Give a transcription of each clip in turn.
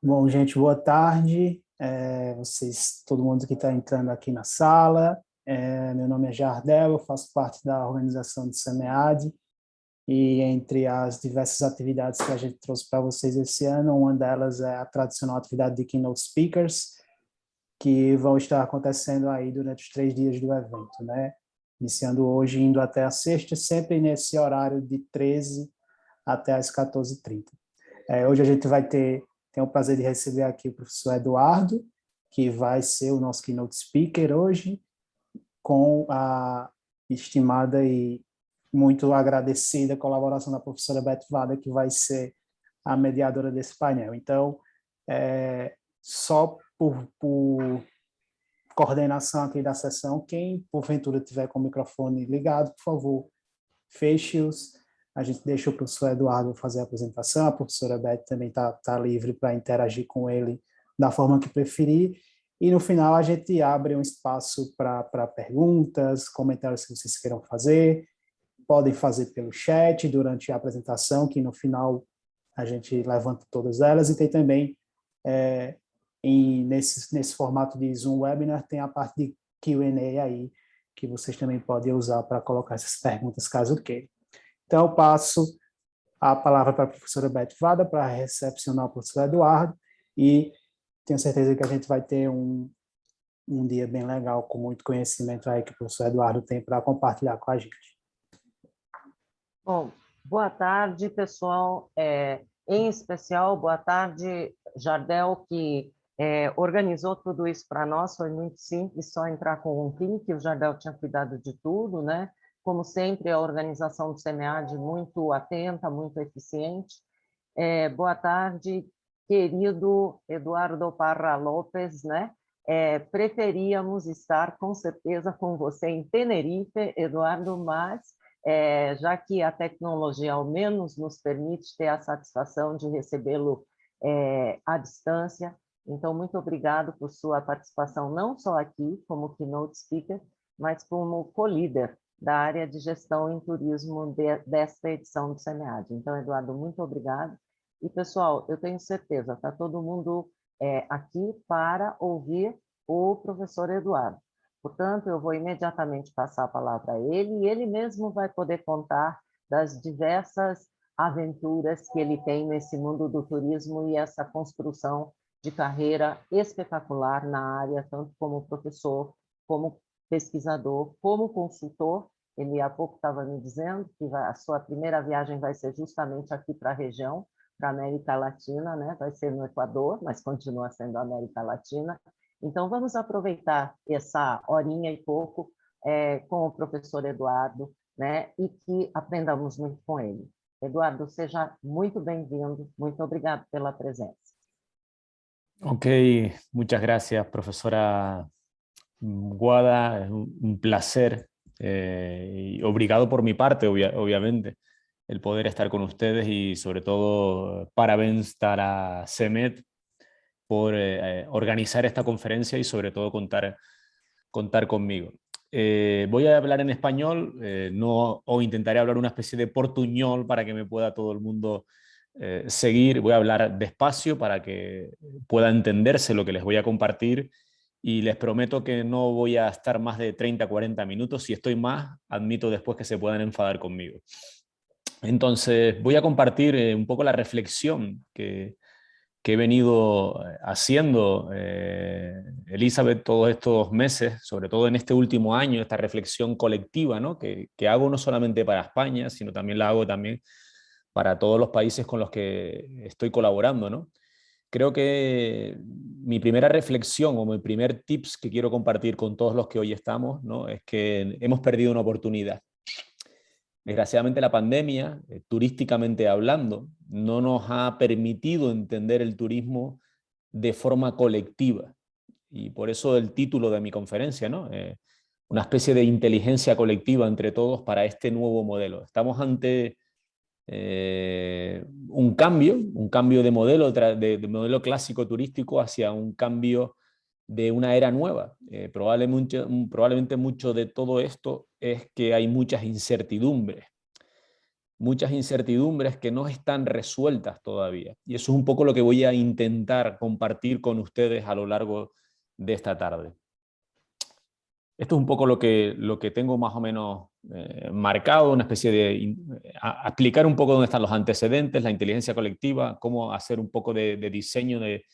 Bom, gente, boa tarde. Todo mundo que está entrando aqui na sala. Meu nome é Jardel, eu faço parte da organização do SEMEAD e entre as diversas atividades que a gente trouxe para vocês esse ano, uma delas é a tradicional atividade de Keynote Speakers, que vão estar acontecendo aí durante os 3 dias do evento, né? Iniciando hoje, indo até a sexta, sempre nesse horário de 13 até as 14h30. Hoje a gente tem o prazer de receber aqui o professor Eduardo, que vai ser o nosso keynote speaker hoje, com a estimada e muito agradecida colaboração da professora Beth Vada, que vai ser a mediadora desse painel. Então, só por coordenação aqui da sessão, quem porventura tiver com o microfone ligado, por favor, feche-os. A gente deixa o professor Eduardo fazer a apresentação, a professora Beth também tá livre para interagir com ele da forma que preferir, e no final a gente abre um espaço para perguntas, comentários que vocês queiram fazer, podem fazer pelo chat durante a apresentação, que no final a gente levanta todas elas, e tem também, nesse formato de Zoom Webinar, tem a parte de Q&A aí, que vocês também podem usar para colocar essas perguntas, caso queiram. Então, eu passo a palavra para a professora Beth Vada para recepcionar o professor Eduardo, e tenho certeza que a gente vai ter um dia bem legal, com muito conhecimento aí que o professor Eduardo tem para compartilhar com a gente. Bom, boa tarde, pessoal. Em especial, boa tarde, Jardel, que organizou tudo isso para nós. Foi muito simples, só entrar com um clique. O Jardel tinha cuidado de tudo, né? Como sempre, a organização do SEMEAD muito atenta, muito eficiente. Boa tarde, querido Eduardo Parra Lopes, né? Preferíamos estar, com certeza, com você em Tenerife, Eduardo, mas já que a tecnologia, ao menos, nos permite ter a satisfação de recebê-lo à distância. Então, muito obrigado por sua participação, não só aqui, como keynote speaker, mas como co-líder da área de gestão em turismo desta edição do SEMEAD. Então, Eduardo, muito obrigado. E, pessoal, eu tenho certeza, está todo mundo aqui para ouvir o professor Eduardo. Portanto, eu vou imediatamente passar a palavra a ele, e ele mesmo vai poder contar das diversas aventuras que ele tem nesse mundo do turismo e essa construção de carreira espetacular na área, tanto como professor, como pesquisador, como consultor. Ele há pouco estava me dizendo que a sua primeira viagem vai ser justamente aqui para a região, para a América Latina, né? Vai ser no Equador, mas continua sendo a América Latina. Então, vamos aproveitar essa horinha e pouco com o professor Eduardo, né? E que aprendamos muito com ele. Eduardo, seja muito bem-vindo. Muito obrigado pela presença. Ok, muchas gracias, profesora Guada. Es un placer y obrigado por mi parte, obviamente, el poder estar con ustedes, y sobre todo parabéns a CEMET por organizar esta conferencia y sobre todo contar conmigo. Voy a hablar en español, o intentaré hablar una especie de portuñol para que me pueda todo el mundo seguir. Voy a hablar despacio para que pueda entenderse lo que les voy a compartir, y les prometo que no voy a estar más de 30-40 minutos. Si estoy más, admito después que se puedan enfadar conmigo. Entonces, voy a compartir un poco la reflexión que he venido haciendo, Elizabeth, todos estos meses, sobre todo en este último año, esta reflexión colectiva, ¿no? que hago no solamente para España, sino también la hago también para todos los países con los que estoy colaborando, ¿no? Creo que mi primera reflexión o mi primer tips que quiero compartir con todos los que hoy estamos, ¿no? es que hemos perdido una oportunidad. Desgraciadamente la pandemia, turísticamente hablando, no nos ha permitido entender el turismo de forma colectiva. Y por eso el título de mi conferencia, ¿no? Una especie de inteligencia colectiva entre todos para este nuevo modelo. Estamos ante un cambio de modelo, de modelo clásico turístico hacia un cambio de una era nueva. Probablemente mucho de todo esto es que hay muchas incertidumbres. muchas incertidumbres que no están resueltas todavía. Y eso es un poco lo que voy a intentar compartir con ustedes a lo largo de esta tarde. Esto es un poco lo que tengo más o menos marcado, una especie de explicar un poco dónde están los antecedentes, la inteligencia colectiva, cómo hacer un poco de diseño, de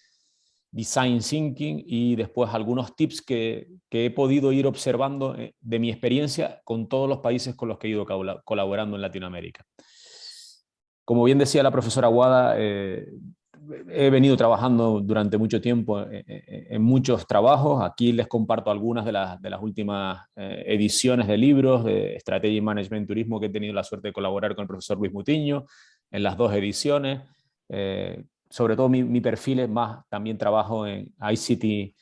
design thinking, y después algunos tips que he podido ir observando de mi experiencia con todos los países con los que he ido colaborando en Latinoamérica. Como bien decía la profesora Guada, he venido trabajando durante mucho tiempo en muchos trabajos. Aquí les comparto algunas de las últimas ediciones de libros de Strategy y Management Turismo que he tenido la suerte de colaborar con el profesor Luis Mutiño en las 2 ediciones. Sobre todo mi perfil es más, también trabajo en ICT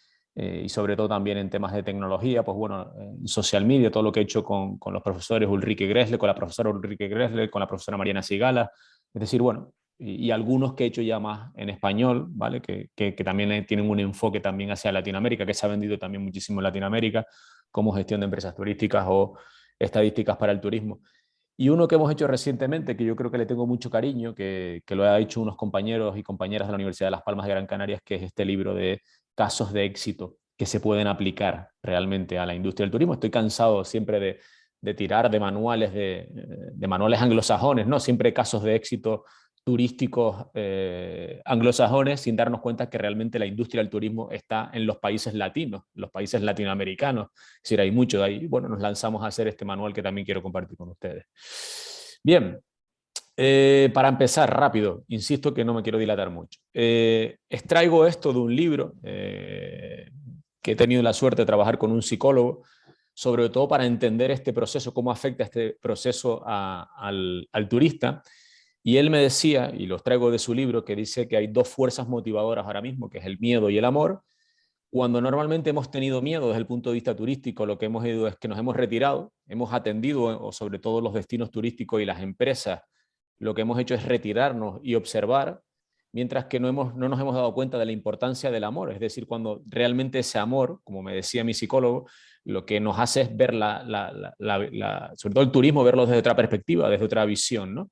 y sobre todo también en temas de tecnología, pues bueno, en social media, todo lo que he hecho con los profesores Ulrike Gressle, con la profesora Ulrike Gressle, con la profesora Mariana Sigala, es decir, bueno, y algunos que he hecho ya más en español, ¿vale? Que también tienen un enfoque también hacia Latinoamérica, que se ha vendido también muchísimo en Latinoamérica, como gestión de empresas turísticas o estadísticas para el turismo. Y uno que hemos hecho recientemente, que yo creo que le tengo mucho cariño, que lo ha hecho unos compañeros y compañeras de la Universidad de Las Palmas de Gran Canaria, que es este libro de casos de éxito que se pueden aplicar realmente a la industria del turismo. Estoy cansado siempre de tirar de manuales, de manuales anglosajones, ¿no? Siempre casos de éxito turísticos anglosajones, sin darnos cuenta que realmente la industria del turismo está en los países latinos, los países latinoamericanos. Es decir, hay mucho de ahí. Bueno, nos lanzamos a hacer este manual que también quiero compartir con ustedes. Bien, para empezar rápido, insisto que no me quiero dilatar mucho. Extraigo esto de un libro que he tenido la suerte de trabajar con un psicólogo, sobre todo para entender este proceso, cómo afecta este proceso al turista. Y él me decía, y los traigo de su libro, que dice que hay 2 fuerzas motivadoras ahora mismo, que es el miedo y el amor. Cuando normalmente hemos tenido miedo desde el punto de vista turístico, lo que hemos ido es que nos hemos retirado, hemos atendido, o sobre todo los destinos turísticos y las empresas, lo que hemos hecho es retirarnos y observar, mientras que no nos hemos dado cuenta de la importancia del amor. Es decir, cuando realmente ese amor, como me decía mi psicólogo, lo que nos hace es ver sobre todo el turismo, verlo desde otra perspectiva, desde otra visión, ¿no?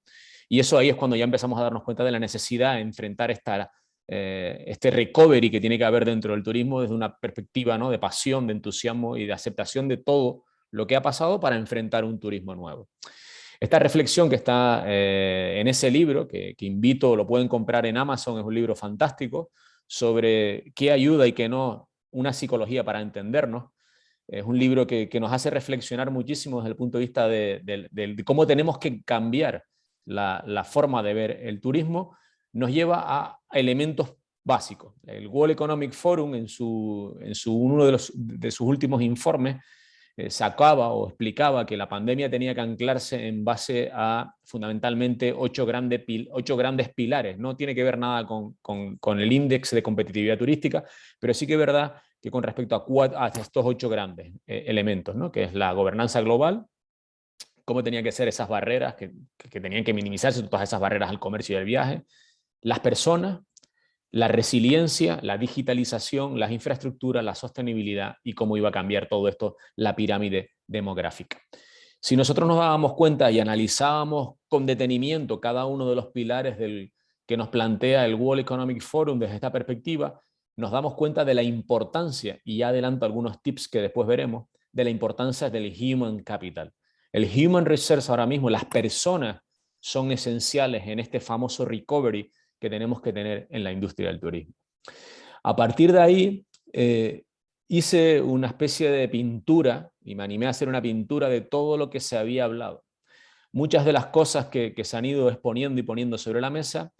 Y eso ahí es cuando ya empezamos a darnos cuenta de la necesidad de enfrentar este recovery que tiene que haber dentro del turismo desde una perspectiva, ¿no? De pasión, de entusiasmo y de aceptación de todo lo que ha pasado para enfrentar un turismo nuevo. Esta reflexión que está en ese libro, que invito, lo pueden comprar en Amazon, es un libro fantástico, sobre qué ayuda y qué no, una psicología para entendernos. Es un libro que nos hace reflexionar muchísimo desde el punto de vista de cómo tenemos que cambiar la forma de ver el turismo. Nos lleva a elementos básicos. El World Economic Forum, en uno de sus últimos informes, sacaba o explicaba que la pandemia tenía que anclarse en base a fundamentalmente 8 grandes pilares. No tiene que ver nada con el índice de competitividad turística, pero sí que es verdad que con respecto a estos 8 grandes elementos, ¿no? Que es la gobernanza global, cómo tenían que ser esas barreras, que tenían que minimizarse todas esas barreras al comercio y al viaje, las personas, la resiliencia, la digitalización, las infraestructuras, la sostenibilidad y cómo iba a cambiar todo esto la pirámide demográfica. Si nosotros nos dábamos cuenta y analizábamos con detenimiento cada uno de los pilares que nos plantea el World Economic Forum desde esta perspectiva, nos damos cuenta de la importancia, y ya adelanto algunos tips que después veremos, de la importancia del human capital. El human resource ahora mismo, las personas son esenciales en este famoso recovery que tenemos que tener en la industria del turismo. A partir de ahí, hice una especie de pintura, y me animé a hacer una pintura de todo lo que se había hablado. Muchas de las cosas que se han ido exponiendo y poniendo sobre la mesa,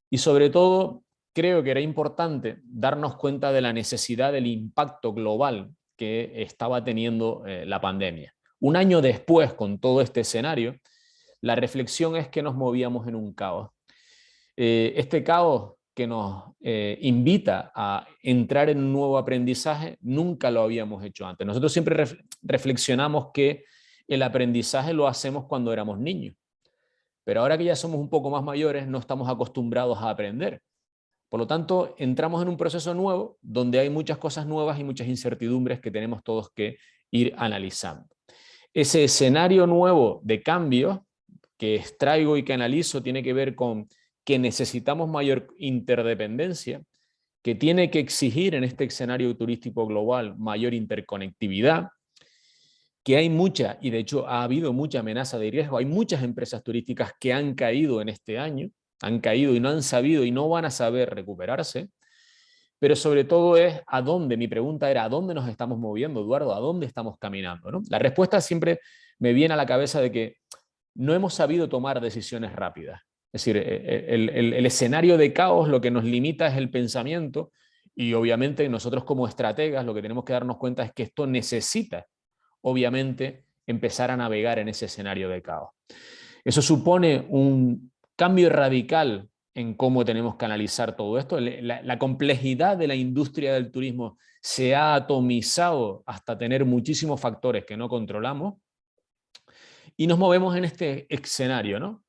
y sobre todo, creo que era importante darnos cuenta de la necesidad del impacto global que estaba teniendo la pandemia. Un año después, con todo este escenario, la reflexión es que nos movíamos en un caos. Este caos que nos invita a entrar en un nuevo aprendizaje, nunca lo habíamos hecho antes. Nosotros siempre reflexionamos que el aprendizaje lo hacemos cuando éramos niños, pero ahora que ya somos un poco más mayores no estamos acostumbrados a aprender. Por lo tanto, entramos en un proceso nuevo donde hay muchas cosas nuevas y muchas incertidumbres que tenemos todos que ir analizando. Ese escenario nuevo de cambio que extraigo y que analizo tiene que ver con que necesitamos mayor interdependencia, que tiene que exigir en este escenario turístico global mayor interconectividad, que hay mucha, y de hecho ha habido mucha amenaza de riesgo, hay muchas empresas turísticas que han caído en este año, han caído y no han sabido y no van a saber recuperarse, pero sobre todo es a dónde, mi pregunta era, ¿a dónde nos estamos moviendo, Eduardo? ¿A dónde estamos caminando? ¿No? La respuesta siempre me viene a la cabeza de que no hemos sabido tomar decisiones rápidas. Es decir, el escenario de caos lo que nos limita es el pensamiento y obviamente nosotros como estrategas lo que tenemos que darnos cuenta es que esto necesita obviamente empezar a navegar en ese escenario de caos. Eso supone un cambio radical en cómo tenemos que analizar todo esto. La complejidad de la industria del turismo se ha atomizado hasta tener muchísimos factores que no controlamos y nos movemos en este escenario, ¿no?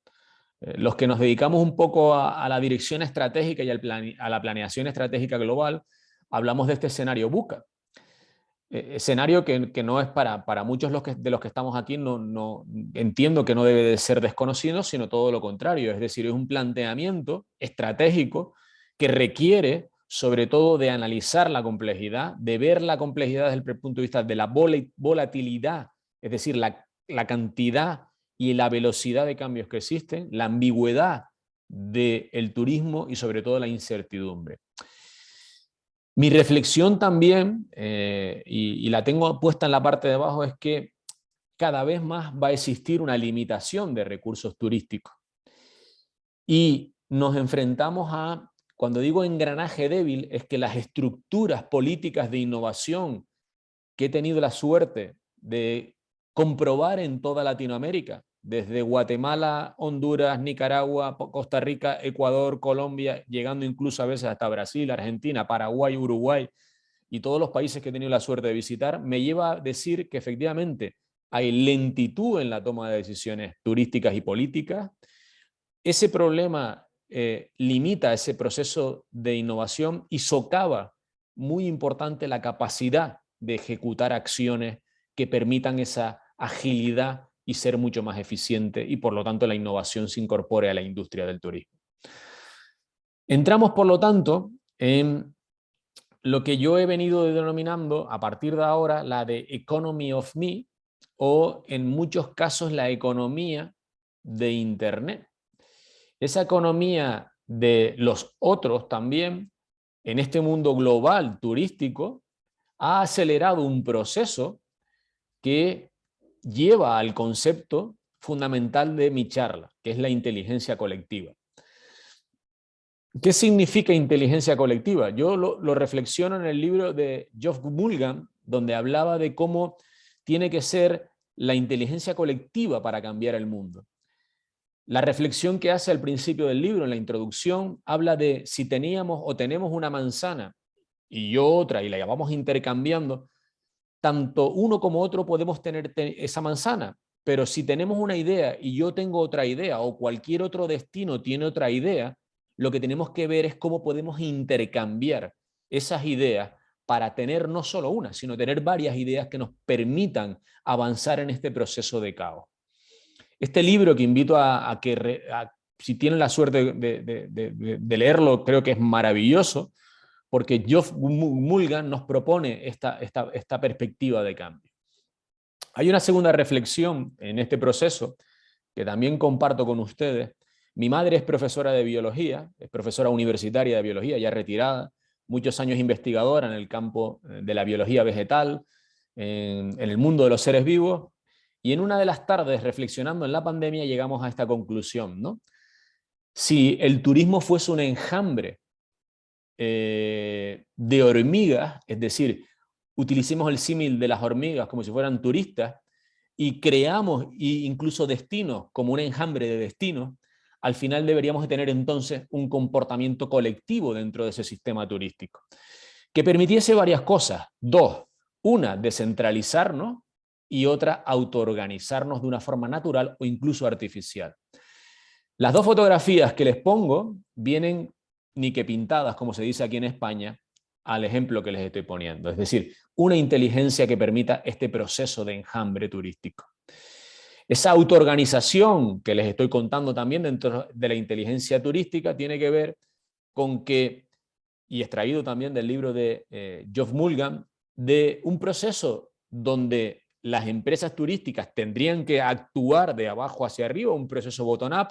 Los que nos dedicamos un poco a la dirección estratégica y a la planeación estratégica global, hablamos de este escenario VUCA. Escenario que no es para muchos de los que estamos aquí, no entiendo que no debe de ser desconocido, sino todo lo contrario. Es decir, es un planteamiento estratégico que requiere sobre todo de analizar la complejidad, de ver la complejidad desde el punto de vista de la volatilidad, es decir, la cantidad y la velocidad de cambios que existen, la ambigüedad del turismo y sobre todo la incertidumbre. Mi reflexión también, y la tengo puesta en la parte de abajo, es que cada vez más va a existir una limitación de recursos turísticos. Y nos enfrentamos a, cuando digo engranaje débil, es que las estructuras políticas de innovación que he tenido la suerte de comprobar en toda Latinoamérica, desde Guatemala, Honduras, Nicaragua, Costa Rica, Ecuador, Colombia, llegando incluso a veces hasta Brasil, Argentina, Paraguay, Uruguay y todos los países que he tenido la suerte de visitar, me lleva a decir que efectivamente hay lentitud en la toma de decisiones turísticas y políticas. Ese problema limita ese proceso de innovación y socava muy importante la capacidad de ejecutar acciones que permitan esa agilidad y ser mucho más eficiente y por lo tanto la innovación se incorpore a la industria del turismo. Entramos por lo tanto en lo que yo he venido denominando a partir de ahora la de Economy of Me o en muchos casos la economía de Internet. Esa economía de los otros también en este mundo global turístico ha acelerado un proceso que lleva al concepto fundamental de mi charla, que es la inteligencia colectiva. ¿Qué significa inteligencia colectiva? Yo lo reflexiono en el libro de Geoff Mulgan, donde hablaba de cómo tiene que ser la inteligencia colectiva para cambiar el mundo. La reflexión que hace al principio del libro, en la introducción, habla de si teníamos o tenemos una manzana y yo otra y la vamos intercambiando, tanto uno como otro podemos tener esa manzana, pero si tenemos una idea y yo tengo otra idea o cualquier otro destino tiene otra idea, lo que tenemos que ver es cómo podemos intercambiar esas ideas para tener no solo una, sino tener varias ideas que nos permitan avanzar en este proceso de caos. Este libro que invito a que, si tienen la suerte de leerlo, creo que es maravilloso, porque Geoff Mulgan nos propone esta perspectiva de cambio. Hay una segunda reflexión en este proceso que también comparto con ustedes. Mi madre es profesora de biología, es profesora universitaria de biología, ya retirada, muchos años investigadora en el campo de la biología vegetal, en el mundo de los seres vivos, y en una de las tardes, reflexionando en la pandemia, llegamos a esta conclusión, ¿no? Si el turismo fuese un enjambre de hormigas, es decir, utilicemos el símil de las hormigas como si fueran turistas y creamos incluso destinos como un enjambre de destinos, al final deberíamos de tener entonces un comportamiento colectivo dentro de ese sistema turístico que permitiese varias cosas. Dos, una, descentralizarnos y otra, autoorganizarnos de una forma natural o incluso artificial. Las dos fotografías que les pongo vienen ni que pintadas, como se dice aquí en España, al ejemplo que les estoy poniendo. Es decir, una inteligencia que permita este proceso de enjambre turístico. Esa autoorganización que les estoy contando también dentro de la inteligencia turística tiene que ver con que, y extraído también del libro de Geoff Mulgan, de un proceso donde las empresas turísticas tendrían que actuar de abajo hacia arriba, un proceso bottom-up,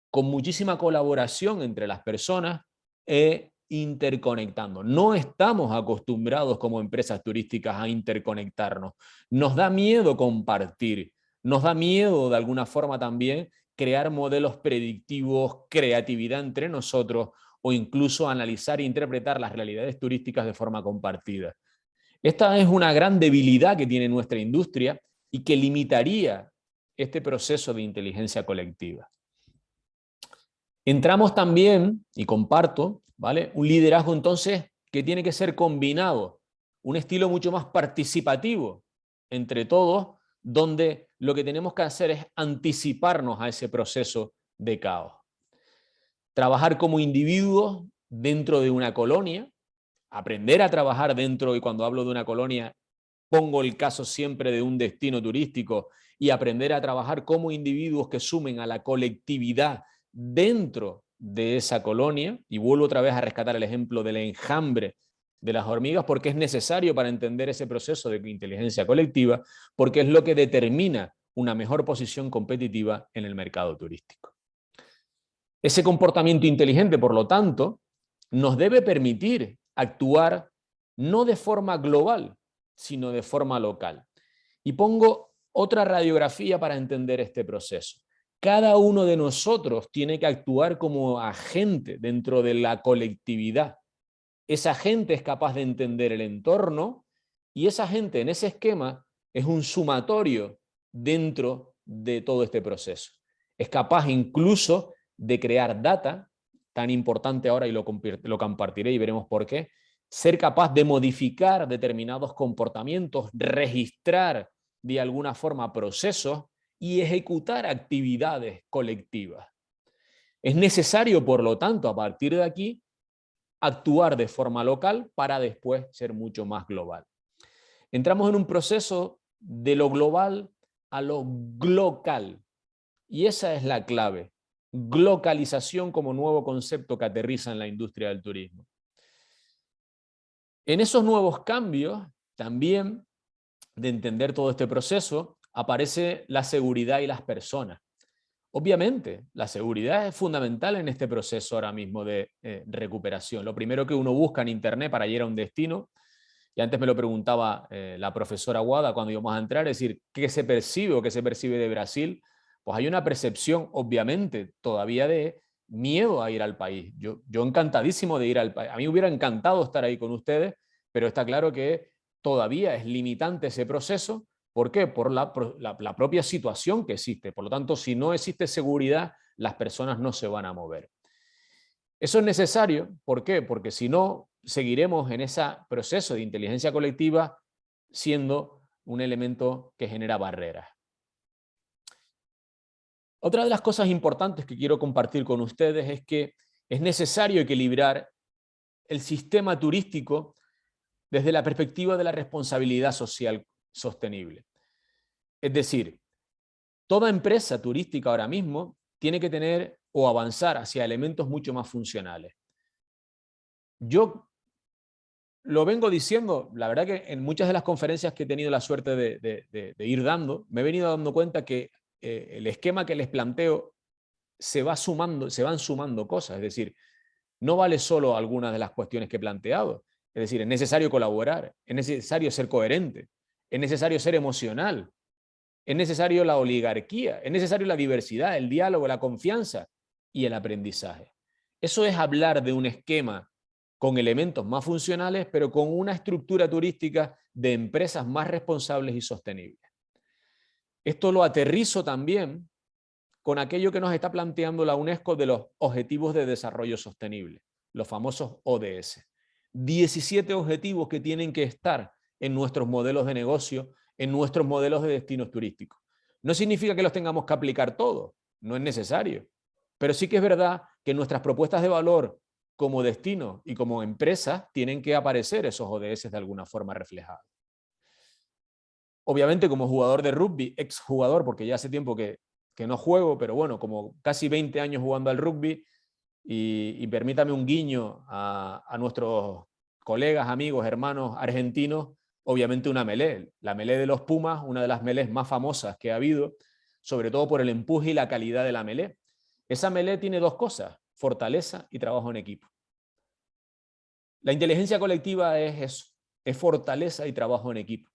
con muchísima colaboración entre las personas e interconectando. No estamos acostumbrados como empresas turísticas a interconectarnos. Nos da miedo compartir, nos da miedo de alguna forma también crear modelos predictivos, creatividad entre nosotros o incluso analizar e interpretar las realidades turísticas de forma compartida. Esta es una gran debilidad que tiene nuestra industria y que limitaría este proceso de inteligencia colectiva. Entramos también, y comparto, ¿vale?, un liderazgo entonces que tiene que ser combinado, un estilo mucho más participativo entre todos, donde lo que tenemos que hacer es anticiparnos a ese proceso de caos. Trabajar como individuos dentro de una colonia, aprender a trabajar dentro, y cuando hablo de una colonia, pongo el caso siempre de un destino turístico, y aprender a trabajar como individuos que sumen a la colectividad dentro de esa colonia, y vuelvo otra vez a rescatar el ejemplo del enjambre de las hormigas, porque es necesario para entender ese proceso de inteligencia colectiva, porque es lo que determina una mejor posición competitiva en el mercado turístico. Ese comportamiento inteligente, por lo tanto, nos debe permitir actuar no de forma global, sino de forma local. Y pongo otra radiografía para entender este proceso. Cada uno de nosotros tiene que actuar como agente dentro de la colectividad. Esa gente es capaz de entender el entorno y esa gente en ese esquema es un sumatorio dentro de todo este proceso. Es capaz incluso de crear data, tan importante ahora, y lo compartiré y veremos por qué, ser capaz de modificar determinados comportamientos, registrar de alguna forma procesos y ejecutar actividades colectivas. Es necesario, por lo tanto, a partir de aquí, actuar de forma local para después ser mucho más global. Entramos en un proceso de lo global a lo glocal, y esa es la clave. Glocalización como nuevo concepto que aterriza en la industria del turismo. En esos nuevos cambios, también de entender todo este proceso, aparece la seguridad y las personas. Obviamente, la seguridad es fundamental en este proceso ahora mismo de recuperación. Lo primero que uno busca en Internet para ir a un destino, y antes me lo preguntaba la profesora Guada cuando íbamos a entrar, es decir, ¿qué se percibe o qué se percibe de Brasil? Pues hay una percepción, obviamente, todavía de miedo a ir al país. Yo encantadísimo de ir al país. A mí me hubiera encantado estar ahí con ustedes, pero está claro que todavía es limitante ese proceso. ¿Por qué? Por la propia situación que existe. Por lo tanto, si no existe seguridad, las personas no se van a mover. Eso es necesario. ¿Por qué? Porque si no, seguiremos en ese proceso de inteligencia colectiva siendo un elemento que genera barreras. Otra de las cosas importantes que quiero compartir con ustedes es que es necesario equilibrar el sistema turístico desde la perspectiva de la responsabilidad social sostenible. Es decir, toda empresa turística ahora mismo tiene que tener o avanzar hacia elementos mucho más funcionales. Yo lo vengo diciendo, la verdad que en muchas de las conferencias que he tenido la suerte de ir dando, me he venido dando cuenta que el esquema que les planteo se van sumando cosas, es decir, no vale solo algunas de las cuestiones que he planteado, es decir, es necesario colaborar, es necesario ser coherente, es necesario ser emocional, es necesario la oligarquía, es necesario la diversidad, el diálogo, la confianza y el aprendizaje. Eso es hablar de un esquema con elementos más funcionales, pero con una estructura turística de empresas más responsables y sostenibles. Esto lo aterrizo también con aquello que nos está planteando la UNESCO de los Objetivos de Desarrollo Sostenible, los famosos ODS. 17 objetivos que tienen que estar en nuestros modelos de negocio, en nuestros modelos de destinos turísticos. No significa que los tengamos que aplicar todos, no es necesario, pero sí que es verdad que nuestras propuestas de valor como destino y como empresa tienen que aparecer esos ODS de alguna forma reflejados. Obviamente como jugador de rugby, exjugador, porque ya hace tiempo que no juego, pero bueno, como casi 20 años jugando al rugby, y permítame un guiño a nuestros colegas, amigos, hermanos argentinos, obviamente una melé. La melé de los Pumas, una de las melés más famosas que ha habido, sobre todo por el empuje y la calidad de la melé. Esa melé tiene dos cosas, fortaleza y trabajo en equipo. La inteligencia colectiva es eso, es fortaleza y trabajo en equipo.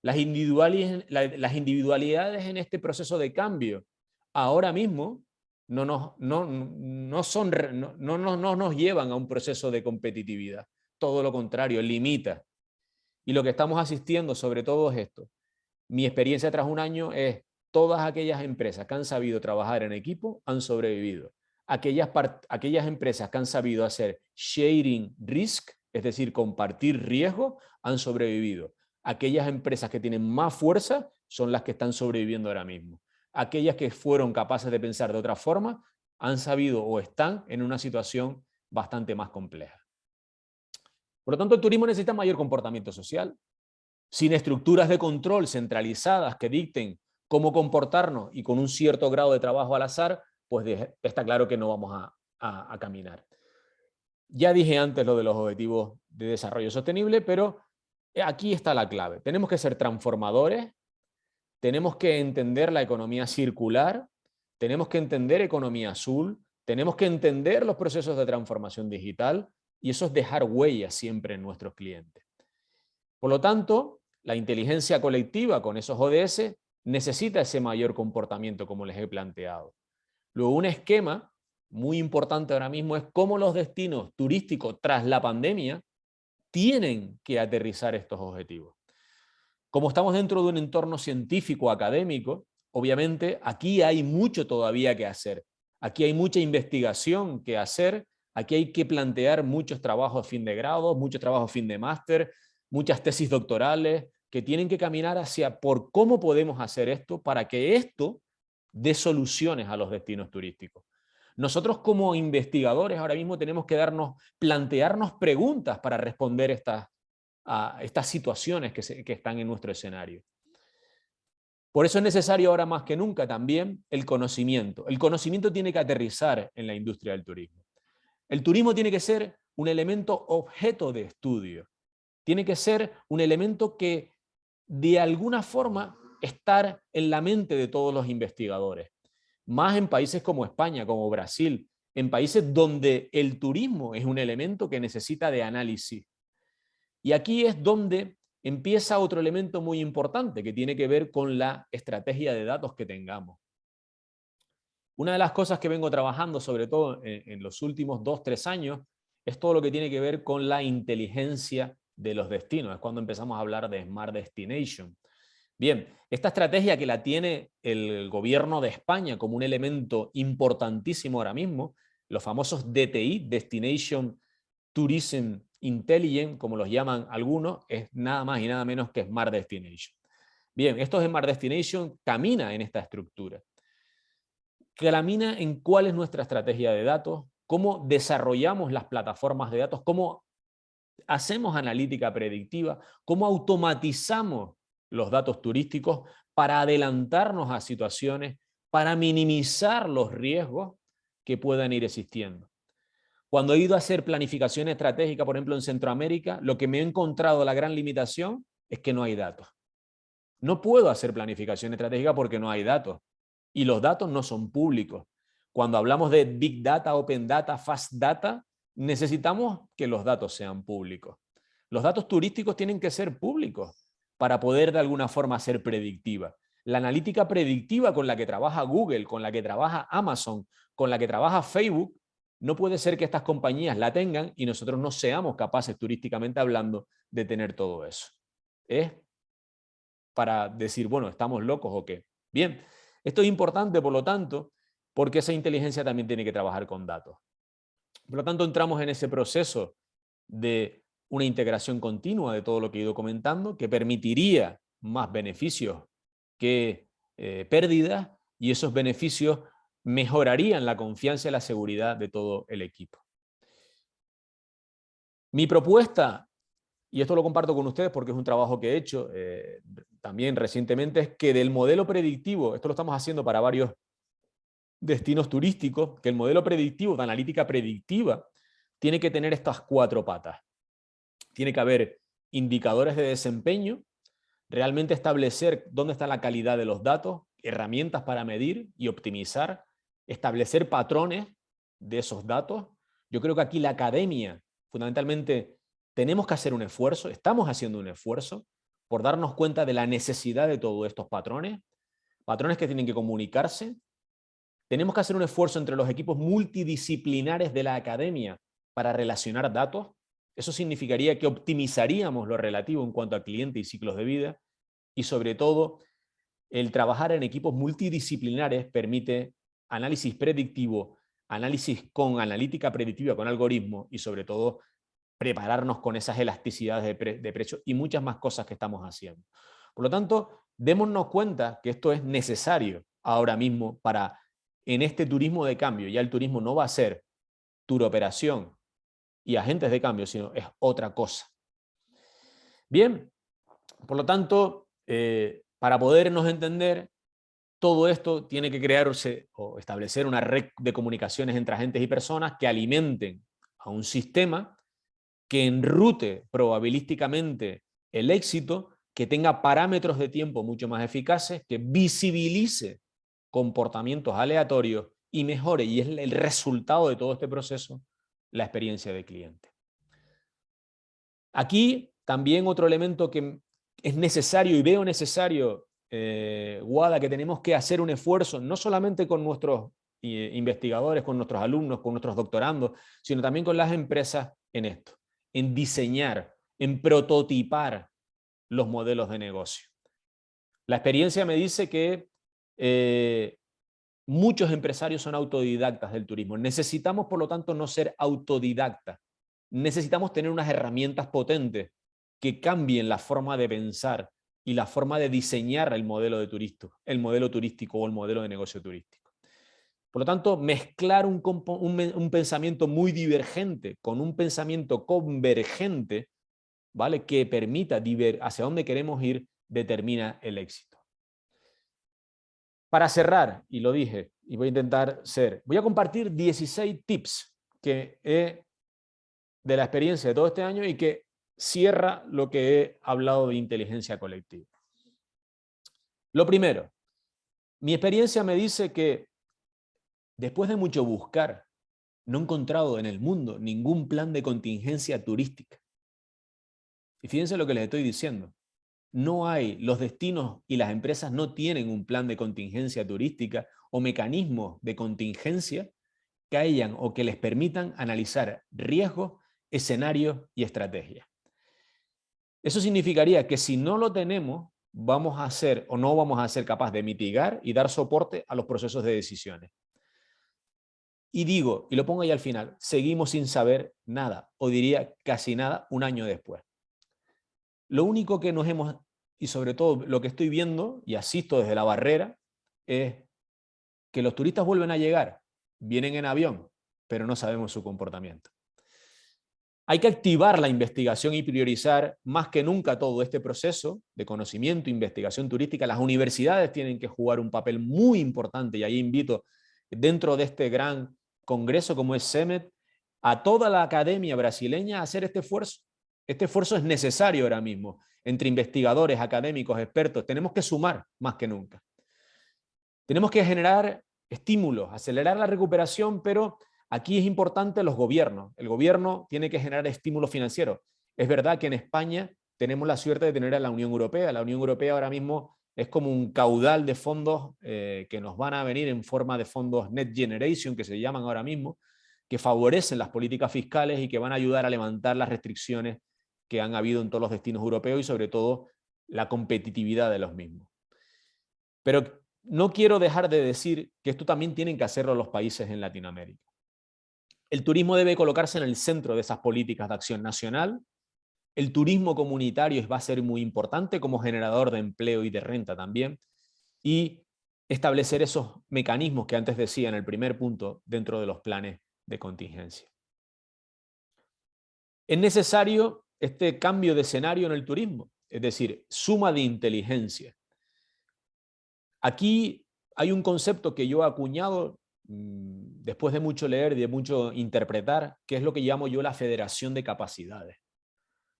Las individualidades en este proceso de cambio ahora mismo no nos llevan a un proceso de competitividad. Todo lo contrario, limita. Y lo que estamos asistiendo sobre todo es esto. Mi experiencia tras un año es todas aquellas empresas que han sabido trabajar en equipo han sobrevivido. Aquellas empresas que han sabido hacer sharing risk, es decir, compartir riesgo, han sobrevivido. Aquellas empresas que tienen más fuerza son las que están sobreviviendo ahora mismo. Aquellas que fueron capaces de pensar de otra forma han sabido o están en una situación bastante más compleja. Por lo tanto, el turismo necesita mayor comportamiento social. Sin estructuras de control centralizadas que dicten cómo comportarnos y con un cierto grado de trabajo al azar, pues está claro que no vamos a caminar. Ya dije antes lo de los objetivos de desarrollo sostenible, pero aquí está la clave. Tenemos que ser transformadores, tenemos que entender la economía circular, tenemos que entender economía azul, tenemos que entender los procesos de transformación digital, y eso es dejar huellas siempre en nuestros clientes. Por lo tanto, la inteligencia colectiva con esos ODS necesita ese mayor comportamiento como les he planteado. Luego, un esquema muy importante ahora mismo es cómo los destinos turísticos tras la pandemia tienen que aterrizar estos objetivos. Como estamos dentro de un entorno científico académico, obviamente aquí hay mucho todavía que hacer. Aquí hay mucha investigación que hacer, aquí hay que plantear muchos trabajos fin de grado, muchos trabajos fin de máster, muchas tesis doctorales que tienen que caminar hacia por cómo podemos hacer esto para que esto dé soluciones a los destinos turísticos. Nosotros como investigadores ahora mismo tenemos que plantearnos preguntas para responder a estas situaciones que están en nuestro escenario. Por eso es necesario ahora más que nunca también el conocimiento. El conocimiento tiene que aterrizar en la industria del turismo. El turismo tiene que ser un elemento objeto de estudio. Tiene que ser un elemento que de alguna forma estar en la mente de todos los investigadores. Más en países como España, como Brasil, en países donde el turismo es un elemento que necesita de análisis. Y aquí es donde empieza otro elemento muy importante que tiene que ver con la estrategia de datos que tengamos. Una de las cosas que vengo trabajando, sobre todo en los últimos 2-3 años, es todo lo que tiene que ver con la inteligencia de los destinos. Es cuando empezamos a hablar de Smart Destination. Bien, esta estrategia que la tiene el gobierno de España como un elemento importantísimo ahora mismo, los famosos DTI, Destination Tourism Intelligence, como los llaman algunos, es nada más y nada menos que Smart Destination. Bien, esto de Smart Destination camina en esta estructura. Camina en cuál es nuestra estrategia de datos, cómo desarrollamos las plataformas de datos, cómo hacemos analítica predictiva, cómo automatizamos los datos turísticos para adelantarnos a situaciones, para minimizar los riesgos que puedan ir existiendo. Cuando he ido a hacer planificación estratégica, por ejemplo en Centroamérica, lo que me he encontrado la gran limitación es que no hay datos. No puedo hacer planificación estratégica porque no hay datos. Y los datos no son públicos. Cuando hablamos de Big Data, Open Data, Fast Data, necesitamos que los datos sean públicos. Los datos turísticos tienen que ser públicos para poder de alguna forma ser predictiva. La analítica predictiva con la que trabaja Google, con la que trabaja Amazon, con la que trabaja Facebook, no puede ser que estas compañías la tengan y nosotros no seamos capaces turísticamente hablando de tener todo eso. Es para decir, bueno, ¿estamos locos o qué? Bien, esto es importante, por lo tanto, porque esa inteligencia también tiene que trabajar con datos. Por lo tanto, entramos en ese proceso de una integración continua de todo lo que he ido comentando, que permitiría más beneficios que pérdidas, y esos beneficios mejorarían la confianza y la seguridad de todo el equipo. Mi propuesta, y esto lo comparto con ustedes porque es un trabajo que he hecho, también recientemente es que del modelo predictivo, esto lo estamos haciendo para varios destinos turísticos, que el modelo predictivo, de analítica predictiva, tiene que tener estas 4 patas. Tiene que haber indicadores de desempeño, realmente establecer dónde está la calidad de los datos, herramientas para medir y optimizar, establecer patrones de esos datos. Yo creo que aquí la academia, fundamentalmente, tenemos que hacer un esfuerzo, estamos haciendo un esfuerzo por darnos cuenta de la necesidad de todos estos patrones, patrones que tienen que comunicarse. Tenemos que hacer un esfuerzo entre los equipos multidisciplinares de la academia para relacionar datos. Eso significaría que optimizaríamos lo relativo en cuanto a cliente y ciclos de vida, y sobre todo el trabajar en equipos multidisciplinares permite análisis predictivo, análisis con analítica predictiva, con algoritmos, y sobre todo prepararnos con esas elasticidades de precio y muchas más cosas que estamos haciendo. Por lo tanto, démonos cuenta que esto es necesario ahora mismo para, en este turismo de cambio. Ya el turismo no va a ser turoperación y agentes de cambio, sino es otra cosa. Bien, por lo tanto, para podernos entender, todo esto tiene que crearse o establecer una red de comunicaciones entre agentes y personas que alimenten a un sistema que enrute probabilísticamente el éxito, que tenga parámetros de tiempo mucho más eficaces, que visibilice comportamientos aleatorios y mejore, y es el resultado de todo este proceso, la experiencia del cliente. Aquí también otro elemento que es necesario y veo necesario, Guada, que tenemos que hacer un esfuerzo, no solamente con nuestros investigadores, con nuestros alumnos, con nuestros doctorandos, sino también con las empresas en esto, en diseñar, en prototipar los modelos de negocio. La experiencia me dice que muchos empresarios son autodidactas del turismo. Necesitamos, por lo tanto, no ser autodidactas. Necesitamos tener unas herramientas potentes que cambien la forma de pensar y la forma de diseñar el modelo turístico o el modelo de negocio turístico. Por lo tanto, mezclar un pensamiento muy divergente con un pensamiento convergente, ¿vale?, que permita hacia dónde queremos ir, determina el éxito. Para cerrar, y lo dije, y voy a compartir 16 tips que he de la experiencia de todo este año y que cierra lo que he hablado de inteligencia colectiva. Lo primero, mi experiencia me dice que después de mucho buscar, no he encontrado en el mundo ningún plan de contingencia turística. Y fíjense lo que les estoy diciendo. No hay, los destinos y las empresas no tienen un plan de contingencia turística o mecanismos de contingencia que hayan o que les permitan analizar riesgos, escenarios y estrategias. Eso significaría que si no lo tenemos, vamos a ser o no vamos a ser capaces de mitigar y dar soporte a los procesos de decisiones. Y digo, y lo pongo ahí al final, seguimos sin saber nada, o diría casi nada, un año después. Lo único que nos hemos, y sobre todo lo que estoy viendo, y asisto desde la barrera, es que los turistas vuelven a llegar, vienen en avión, pero no sabemos su comportamiento. Hay que activar la investigación y priorizar más que nunca todo este proceso de conocimiento, investigación turística. Las universidades tienen que jugar un papel muy importante, y ahí invito, dentro de este gran congreso como es CEMET, a toda la academia brasileña a hacer este esfuerzo. Este esfuerzo es necesario ahora mismo, entre investigadores, académicos, expertos. Tenemos que sumar más que nunca. Tenemos que generar estímulos, acelerar la recuperación, pero aquí es importante los gobiernos. El gobierno tiene que generar estímulos financieros. Es verdad que en España tenemos la suerte de tener a la Unión Europea. La Unión Europea ahora mismo es como un caudal de fondos que nos van a venir en forma de fondos Next Generation, que se llaman ahora mismo, que favorecen las políticas fiscales y que van a ayudar a levantar las restricciones que han habido en todos los destinos europeos y sobre todo la competitividad de los mismos. Pero no quiero dejar de decir que esto también tienen que hacerlo los países en Latinoamérica. El turismo debe colocarse en el centro de esas políticas de acción nacional. El turismo comunitario va a ser muy importante como generador de empleo y de renta también. Y establecer esos mecanismos que antes decía en el primer punto dentro de los planes de contingencia. Es necesario este cambio de escenario en el turismo. es decir, suma de inteligencia. Aquí hay un concepto que yo he acuñado después de mucho leer y de mucho interpretar, que es lo que llamo yo la federación de capacidades.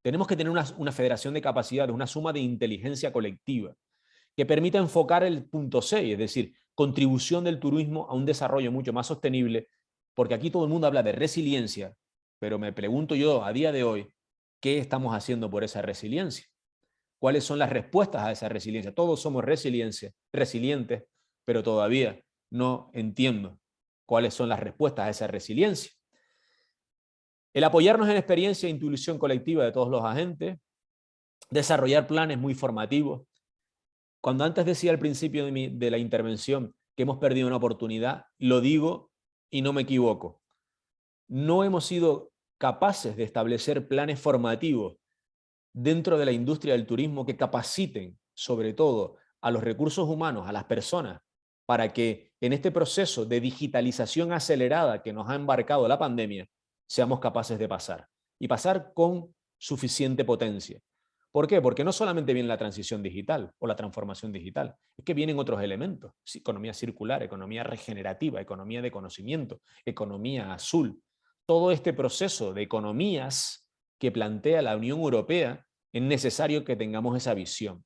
Tenemos que tener una federación de capacidades, una suma de inteligencia colectiva, que permita enfocar el punto 6, es decir, contribución del turismo a un desarrollo mucho más sostenible, porque aquí todo el mundo habla de resiliencia, pero me pregunto yo a día de hoy, ¿qué estamos haciendo por esa resiliencia? ¿Cuáles son las respuestas a esa resiliencia? Todos somos resilientes, pero todavía no entiendo cuáles son las respuestas a esa resiliencia. El apoyarnos en experiencia e intuición colectiva de todos los agentes, desarrollar planes muy formativos. Cuando antes decía al principio de la intervención que hemos perdido una oportunidad, lo digo y no me equivoco. No hemos sido capaces de establecer planes formativos dentro de la industria del turismo que capaciten, sobre todo, a los recursos humanos, a las personas, para que en este proceso de digitalización acelerada que nos ha embarcado la pandemia, seamos capaces de pasar. Y pasar con suficiente potencia. ¿Por qué? Porque no solamente viene la transición digital o la transformación digital, es que vienen otros elementos. Economía circular, economía regenerativa, economía de conocimiento, economía azul. Todo este proceso de economías que plantea la Unión Europea, es necesario que tengamos esa visión.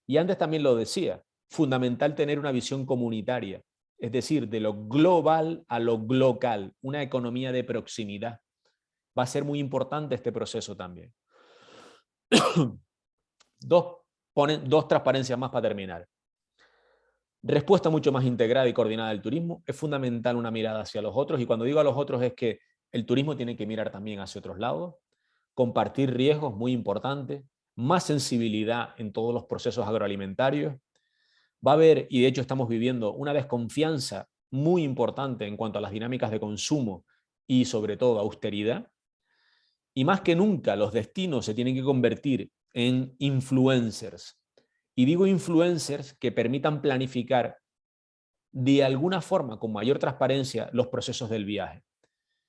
Y antes también lo decía, fundamental tener una visión comunitaria, es decir, de lo global a lo local, una economía de proximidad. Va a ser muy importante este proceso también. Dos transparencias más para terminar. Respuesta mucho más integrada y coordinada del turismo. Es fundamental una mirada hacia los otros, y cuando digo a los otros es que el turismo tiene que mirar también hacia otros lados. Compartir riesgos, muy importante. Más sensibilidad en todos los procesos agroalimentarios. Va a haber, y de hecho estamos viviendo, una desconfianza muy importante en cuanto a las dinámicas de consumo y sobre todo austeridad. Y más que nunca los destinos se tienen que convertir en influencers. Y digo influencers que permitan planificar de alguna forma, con mayor transparencia, los procesos del viaje.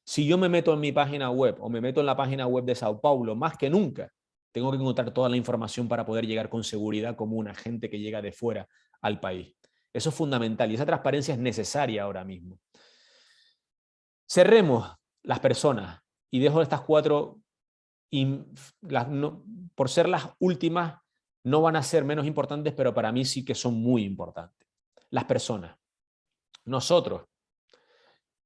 Si yo me meto en mi página web o me meto en la página web de Sao Paulo, más que nunca, tengo que encontrar toda la información para poder llegar con seguridad como un agente que llega de fuera al país. Eso es fundamental y esa transparencia es necesaria ahora mismo. Cerremos las personas y dejo estas cuatro, por ser las últimas, no van a ser menos importantes, pero para mí sí que son muy importantes. Las personas. Nosotros.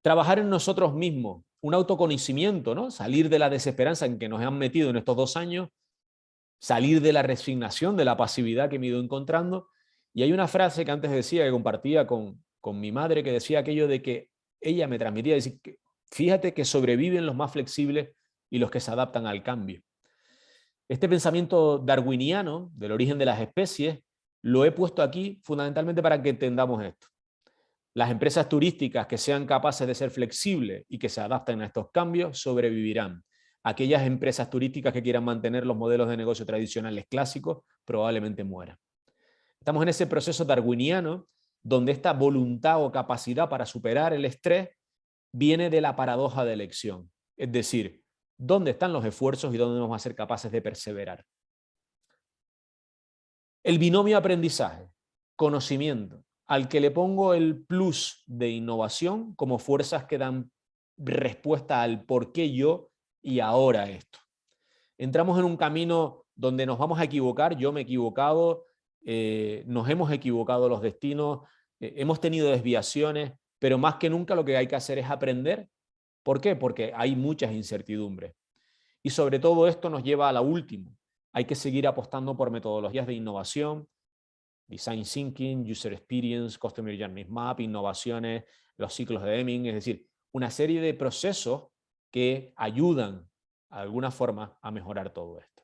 Trabajar en nosotros mismos. Un autoconocimiento, ¿no? Salir de la desesperanza en que nos han metido en estos 2 años, salir de la resignación, de la pasividad que me he ido encontrando. Y hay una frase que antes decía, que compartía con mi madre, que decía aquello de que ella me transmitía, decir, que fíjate que sobreviven los más flexibles y los que se adaptan al cambio. Este pensamiento darwiniano del origen de las especies lo he puesto aquí fundamentalmente para que entendamos esto. Las empresas turísticas que sean capaces de ser flexibles y que se adapten a estos cambios sobrevivirán. Aquellas empresas turísticas que quieran mantener los modelos de negocio tradicionales clásicos probablemente mueran. Estamos en ese proceso darwiniano donde esta voluntad o capacidad para superar el estrés viene de la paradoja de elección. Es decir, ¿dónde están los esfuerzos y dónde vamos a ser capaces de perseverar? El binomio aprendizaje, conocimiento, al que le pongo el plus de innovación como fuerzas que dan respuesta al por qué yo y ahora esto. Entramos en un camino donde nos vamos a equivocar, yo me he equivocado, nos hemos equivocado los destinos, hemos tenido desviaciones, pero más que nunca lo que hay que hacer es aprender. ¿Por qué? Porque hay muchas incertidumbres. Y sobre todo esto nos lleva a la última. Hay que seguir apostando por metodologías de innovación, Design Thinking, User Experience, Customer Journey Map, innovaciones, los ciclos de Deming, es decir, una serie de procesos que ayudan de alguna forma a mejorar todo esto.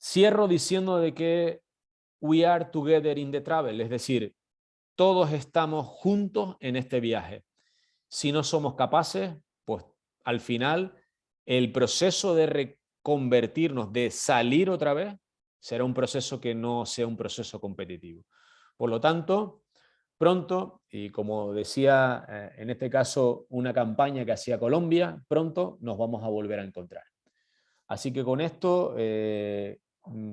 Cierro diciendo de que we are together in the travel, es decir, todos estamos juntos en este viaje. Si no somos capaces, pues al final el proceso de reconvertirnos, de salir otra vez, será un proceso que no sea un proceso competitivo. Por lo tanto, pronto, y como decía en este caso una campaña que hacía Colombia, pronto nos vamos a volver a encontrar. Así que con esto,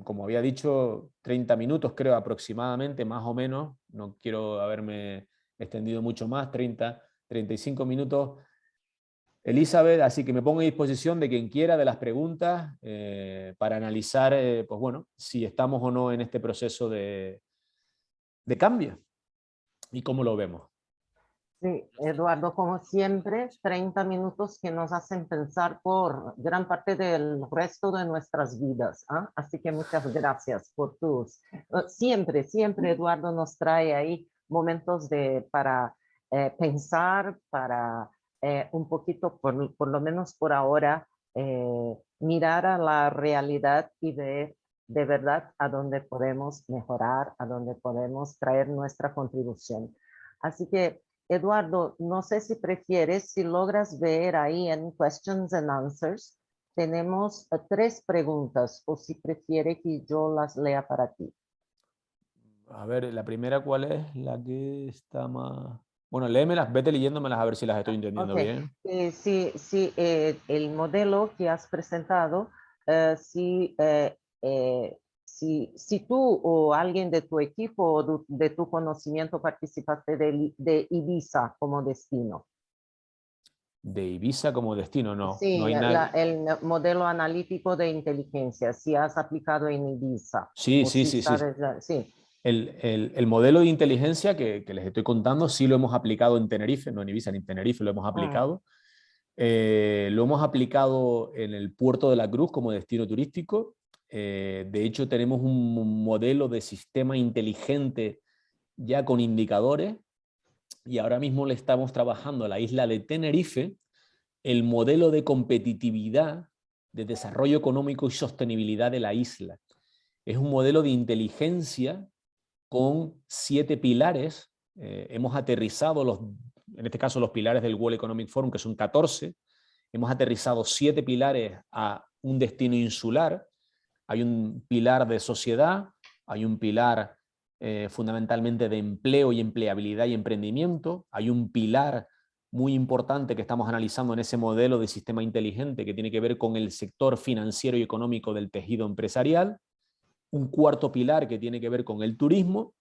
como había dicho, 30 minutos creo aproximadamente, más o menos, no quiero haberme extendido mucho más, 30, 35 minutos. Elizabeth, así que me pongo a disposición de quien quiera de las preguntas para analizar, pues bueno, si estamos o no en este proceso de cambio y cómo lo vemos. Sí, Eduardo, como siempre, 30 minutos que nos hacen pensar por gran parte del resto de nuestras vidas. ¿Ah? Así que muchas gracias por tus... Siempre, siempre Eduardo nos trae ahí momentos para pensar, para un poquito, por lo menos por ahora, mirar a la realidad y ver de verdad a dónde podemos mejorar, a dónde podemos traer nuestra contribución. Así que Eduardo, no sé si prefieres, si logras ver ahí en Questions and Answers, tenemos 3 preguntas, o si prefiere que yo las lea para ti. A ver, la primera, ¿cuál es? La que está más... Bueno, léemelas, vete leyéndomelas a ver si las estoy entendiendo bien. Sí, el modelo que has presentado, si tú o alguien de tu equipo o de tu conocimiento participaste de Ibiza como destino. De Ibiza como destino, no. No Sí, hay nada... el modelo analítico de inteligencia, si has aplicado en Ibiza Sí, o sí, si sí, sí. sabes, sí. El modelo de inteligencia que les estoy contando sí lo hemos aplicado en Tenerife, no en Ibiza, ni en Tenerife lo hemos aplicado. Lo hemos aplicado en el Puerto de la Cruz como destino turístico. De hecho, tenemos un modelo de sistema inteligente ya con indicadores y ahora mismo le estamos trabajando a la isla de Tenerife el modelo de competitividad, de desarrollo económico y sostenibilidad de la isla. Es un modelo de inteligencia con 7 pilares. Hemos aterrizado, en este caso, los pilares del World Economic Forum, que son 14. Hemos aterrizado 7 pilares a un destino insular. Hay un pilar de sociedad, hay un pilar fundamentalmente de empleo y empleabilidad y emprendimiento, hay un pilar muy importante que estamos analizando en ese modelo de sistema inteligente que tiene que ver con el sector financiero y económico del tejido empresarial, un cuarto pilar que tiene que ver con el turismo,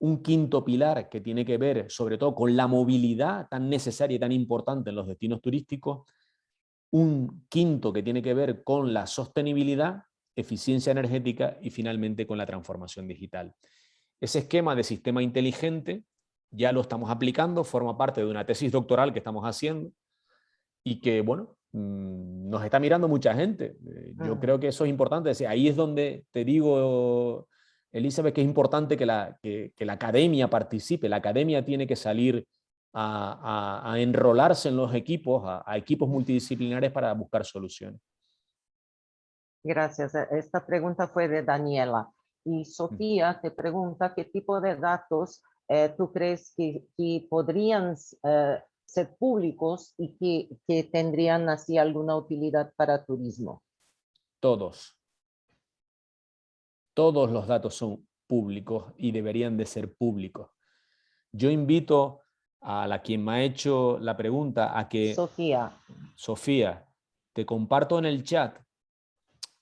un quinto pilar que tiene que ver sobre todo con la movilidad tan necesaria y tan importante en los destinos turísticos, un quinto que tiene que ver con la sostenibilidad, eficiencia energética y finalmente con la transformación digital. Ese esquema de sistema inteligente ya lo estamos aplicando, forma parte de una tesis doctoral que estamos haciendo y que, bueno, nos está mirando mucha gente. Yo creo que eso es importante. Ahí es donde te digo, Elizabeth, que es importante que la academia participe. La academia tiene que salir a enrolarse en los equipos, a equipos multidisciplinares para buscar soluciones. Gracias. Esta pregunta fue de Daniela. Y Sofía te pregunta qué tipo de datos tú crees que podrían ser públicos y que tendrían así alguna utilidad para turismo. Todos. Todos los datos son públicos y deberían de ser públicos. Yo invito a quien me ha hecho la pregunta a que... Sofía, te comparto en el chat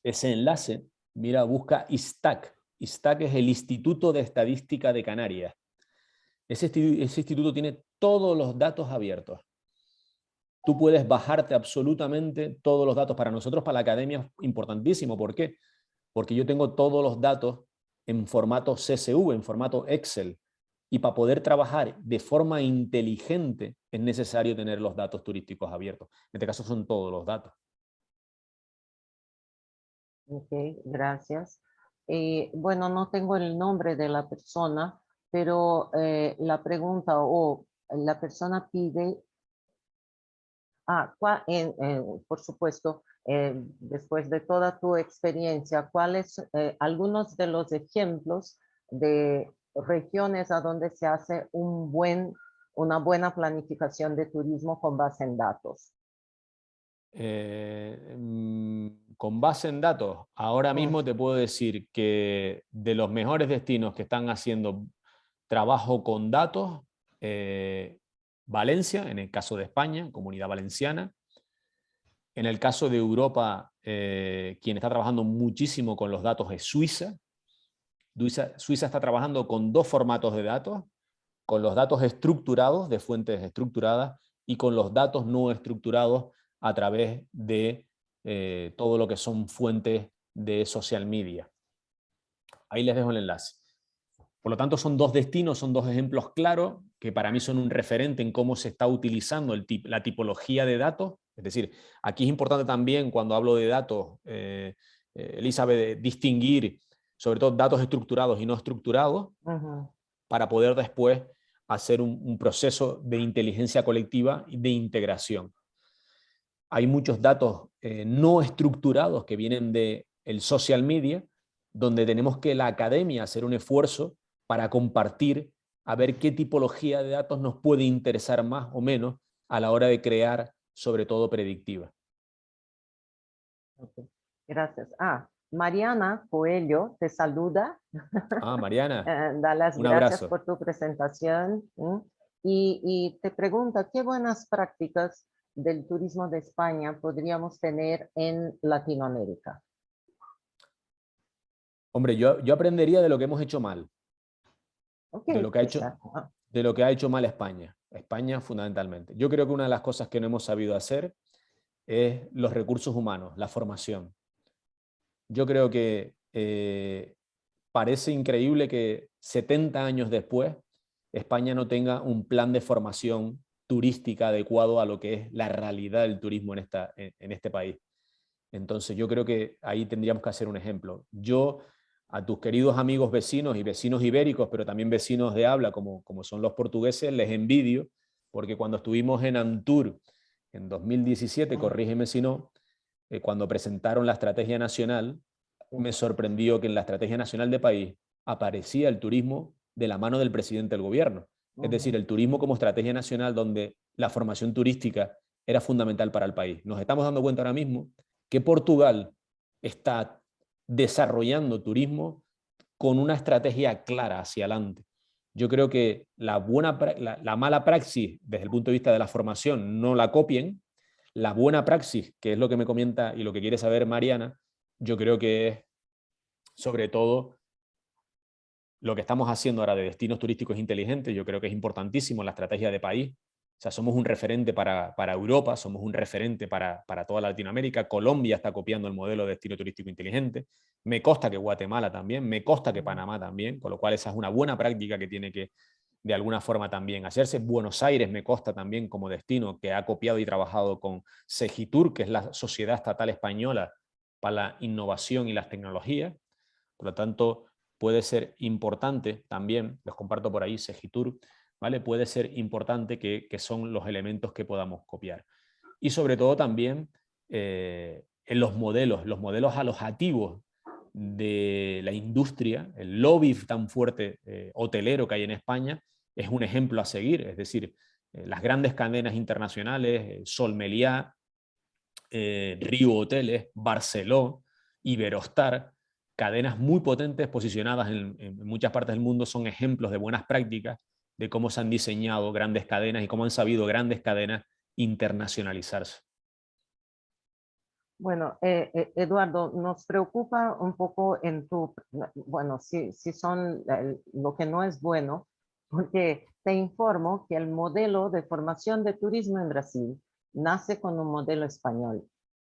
ese enlace. Mira, busca ISTAC. ISTAC es el Instituto de Estadística de Canarias. Ese instituto tiene todos los datos abiertos. Tú puedes bajarte absolutamente todos los datos. Para nosotros, para la academia, es importantísimo. ¿Por qué? Porque yo tengo todos los datos en formato CSV, en formato Excel. Y para poder trabajar de forma inteligente es necesario tener los datos turísticos abiertos. En este caso son todos los datos. Ok, gracias. Bueno, no tengo el nombre de la persona, pero la pregunta o la persona pide, por supuesto, después de toda tu experiencia, ¿cuáles algunos de los ejemplos de regiones a donde se hace una buena planificación de turismo con base en datos? Con base en datos, ahora mismo te puedo decir que de los mejores destinos que están haciendo trabajo con datos, Valencia, en el caso de España, Comunidad Valenciana. En el caso de Europa, quien está trabajando muchísimo con los datos es Suiza. Suiza está trabajando con dos formatos de datos, con los datos estructurados, de fuentes estructuradas, y con los datos no estructurados a través de todo lo que son fuentes de social media. Ahí les dejo el enlace. Por lo tanto, son dos destinos, son dos ejemplos claros que para mí son un referente en cómo se está utilizando la tipología de datos. Es decir, aquí es importante también, cuando hablo de datos, Elizabeth, distinguir sobre todo datos estructurados y no estructurados, para poder después hacer un proceso de inteligencia colectiva y de integración. Hay muchos datos no estructurados que vienen del social media, donde tenemos que la academia hacer un esfuerzo para compartir, a ver qué tipología de datos nos puede interesar más o menos a la hora de crear, sobre todo, predictiva. Okay. Gracias. Mariana Coelho te saluda. Mariana, da las un gracias abrazo. por tu presentación. Y te pregunta, ¿qué buenas prácticas del turismo de España podríamos tener en Latinoamérica? Hombre, yo aprendería de lo que hemos hecho mal. Okay, de lo que ha hecho mal España. España fundamentalmente. Yo creo que una de las cosas que no hemos sabido hacer es los recursos humanos, la formación. Yo creo que parece increíble que 70 años después España no tenga un plan de formación turística adecuado a lo que es la realidad del turismo en este país. Entonces yo creo que ahí tendríamos que hacer un ejemplo. Yo, a tus queridos amigos vecinos y vecinos ibéricos, pero también vecinos de habla, como son los portugueses, les envidio, porque cuando estuvimos en Antur en 2017, corrígeme si no, cuando presentaron la estrategia nacional, me sorprendió que en la estrategia nacional de país aparecía el turismo de la mano del presidente del gobierno. Es decir, el turismo como estrategia nacional, donde la formación turística era fundamental para el país. Nos estamos dando cuenta ahora mismo que Portugal está desarrollando turismo con una estrategia clara hacia adelante. Yo creo que la mala praxis desde el punto de vista de la formación no la copien. La buena praxis, que es lo que me comenta y lo que quiere saber Mariana, yo creo que es sobre todo lo que estamos haciendo ahora de destinos turísticos inteligentes. Yo creo que es importantísimo la estrategia de país. O sea, somos un referente para Europa, somos un referente para toda Latinoamérica. Colombia está copiando el modelo de destino turístico inteligente. Me consta que Guatemala también, me consta que Panamá también, con lo cual esa es una buena práctica que tiene que de alguna forma también hacerse. Buenos Aires me consta también como destino que ha copiado y trabajado con Segitur, que es la Sociedad Estatal Española para la Innovación y las Tecnologías. Por lo tanto, puede ser importante también, los comparto por ahí, Segitur, ¿vale? Puede ser importante que son los elementos que podamos copiar. Y sobre todo también en los modelos alojativos de la industria, el lobby tan fuerte hotelero que hay en España, es un ejemplo a seguir. Es decir, las grandes cadenas internacionales, Sol Meliá, Río Hoteles, Barceló, Iberostar, cadenas muy potentes posicionadas en muchas partes del mundo, son ejemplos de buenas prácticas de cómo se han diseñado grandes cadenas y cómo han sabido grandes cadenas internacionalizarse. Bueno, Eduardo, nos preocupa un poco bueno, si son lo que no es bueno, porque te informo que el modelo de formación de turismo en Brasil nace con un modelo español.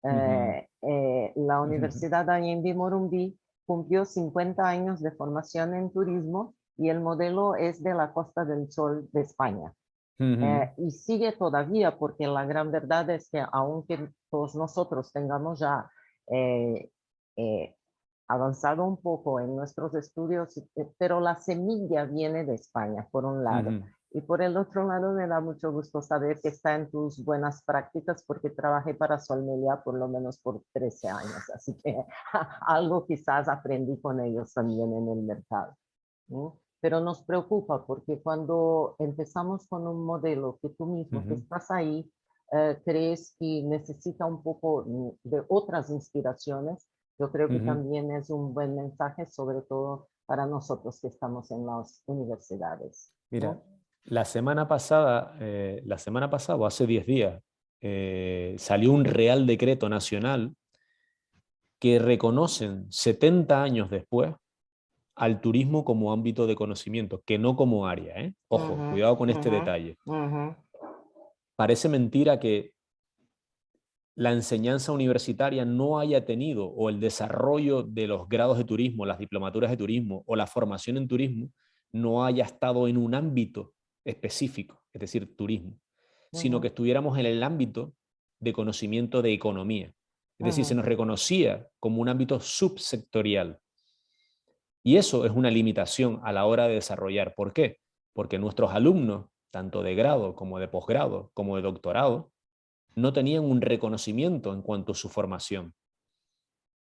La Universidad Anhembi Morumbi cumplió 50 años de formación en turismo y el modelo es de la Costa del Sol de España. Y sigue todavía, porque la gran verdad es que aunque todos nosotros tengamos ya avanzado un poco en nuestros estudios, pero la semilla viene de España, por un lado. Y por el otro lado, me da mucho gusto saber que está en tus buenas prácticas, porque trabajé para Sol Meliá por lo menos por 13 años, así que algo quizás aprendí con ellos también en el mercado, ¿no? Pero nos preocupa porque cuando empezamos con un modelo que tú mismo que estás ahí, crees que necesita un poco de otras inspiraciones, yo creo que también es un buen mensaje, sobre todo para nosotros que estamos en las universidades, ¿no? Mira, la semana pasada o hace 10 días, salió un Real Decreto Nacional que reconocen 70 años después al turismo como ámbito de conocimiento, que no como área, ¿eh? Ojo, cuidado con este detalle. Parece mentira que la enseñanza universitaria no haya tenido, o el desarrollo de los grados de turismo, las diplomaturas de turismo, o la formación en turismo, no haya estado en un ámbito específico, es decir, turismo, sino que estuviéramos en el ámbito de conocimiento de economía. Es decir, se nos reconocía como un ámbito subsectorial. Y eso es una limitación a la hora de desarrollar. ¿Por qué? Porque nuestros alumnos, tanto de grado como de posgrado, como de doctorado, no tenían un reconocimiento en cuanto a su formación.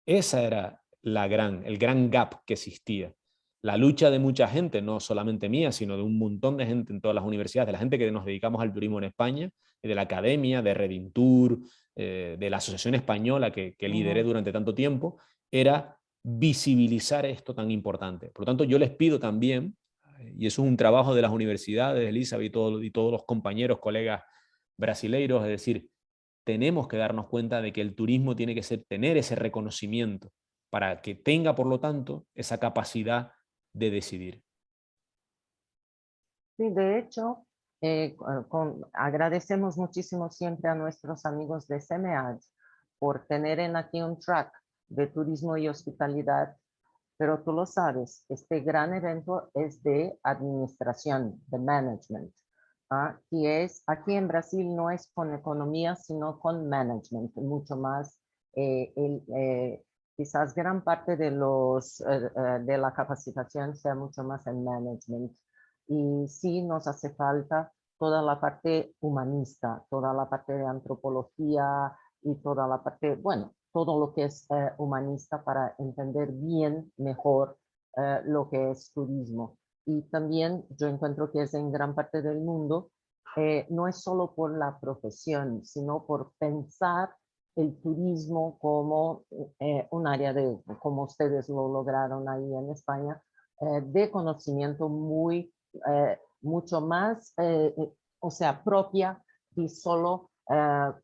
Esa era el gran gap que existía. La lucha de mucha gente, no solamente mía, sino de un montón de gente en todas las universidades, de la gente que nos dedicamos al turismo en España, de la academia, de Redintur, de la Asociación Española que lideré durante tanto tiempo, era visibilizar esto tan importante. Por lo tanto, yo les pido también, y eso es un trabajo de las universidades, Elizabeth y todos los compañeros, colegas brasileiros, es decir, tenemos que darnos cuenta de que el turismo tiene que tener ese reconocimiento para que tenga, por lo tanto, esa capacidad de decidir. Sí, de hecho, agradecemos muchísimo siempre a nuestros amigos de SEMEAD por tener en aquí un track de turismo y hospitalidad, pero tú lo sabes, este gran evento es de administración, de management. Y aquí en Brasil no es con economía, sino con management, mucho más. Quizás gran parte de de la capacitación sea mucho más en management. Y sí nos hace falta toda la parte humanista, toda la parte de antropología y toda la parte, bueno, todo lo que es humanista para entender bien, mejor lo que es turismo. Y también yo encuentro que es en gran parte del mundo, no es solo por la profesión, sino por pensar el turismo como un área de, como ustedes lo lograron ahí en España, de conocimiento mucho más, o sea, propia y solo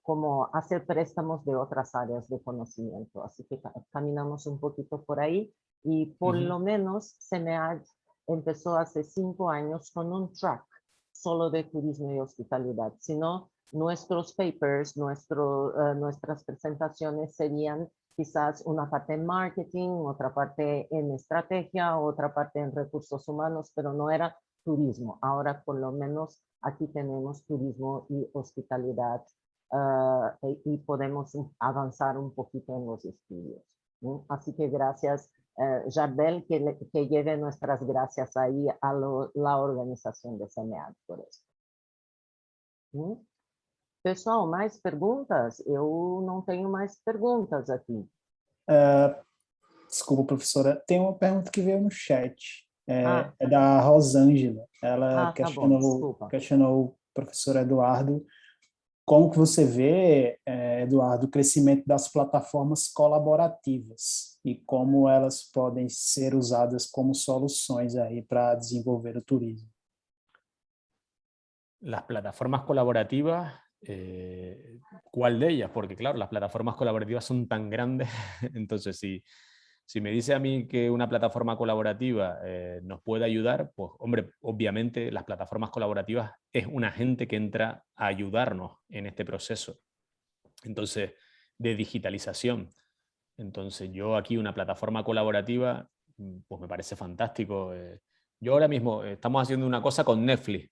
como hacer préstamos de otras áreas de conocimiento. Así que caminamos un poquito por ahí y por lo menos SEMEAD empezó hace 5 años con un track solo de turismo y hospitalidad, sino nuestros papers, nuestras presentaciones serían quizás una parte en marketing, otra parte en estrategia, otra parte en recursos humanos, pero no era turismo. Ahora por lo menos aquí tenemos turismo y hospitalidad y podemos avanzar un poquito en los estudios. Así que gracias, Jardel, que lleve nuestras gracias aí a la organização da SEMEAD por isso. Pessoal, mais perguntas? Eu não tenho mais perguntas aqui. Desculpa, professora. Tem uma pergunta que veio no chat. É da Rosângela. Ela questionou o professor Eduardo. Como que você vê, Eduardo, o crescimento das plataformas colaborativas e como elas podem ser usadas como soluções aí para desenvolver o turismo? Las plataformas colaborativas, ¿cuál de ellas? Porque claro, las plataformas colaborativas son tan grandes, entonces si me dice a mí que una plataforma colaborativa nos puede ayudar, pues hombre, obviamente las plataformas colaborativas es un agente que entra a ayudarnos en este proceso. Entonces, de digitalización. Entonces yo aquí una plataforma colaborativa, pues me parece fantástico. Yo ahora mismo estamos haciendo una cosa con Netflix.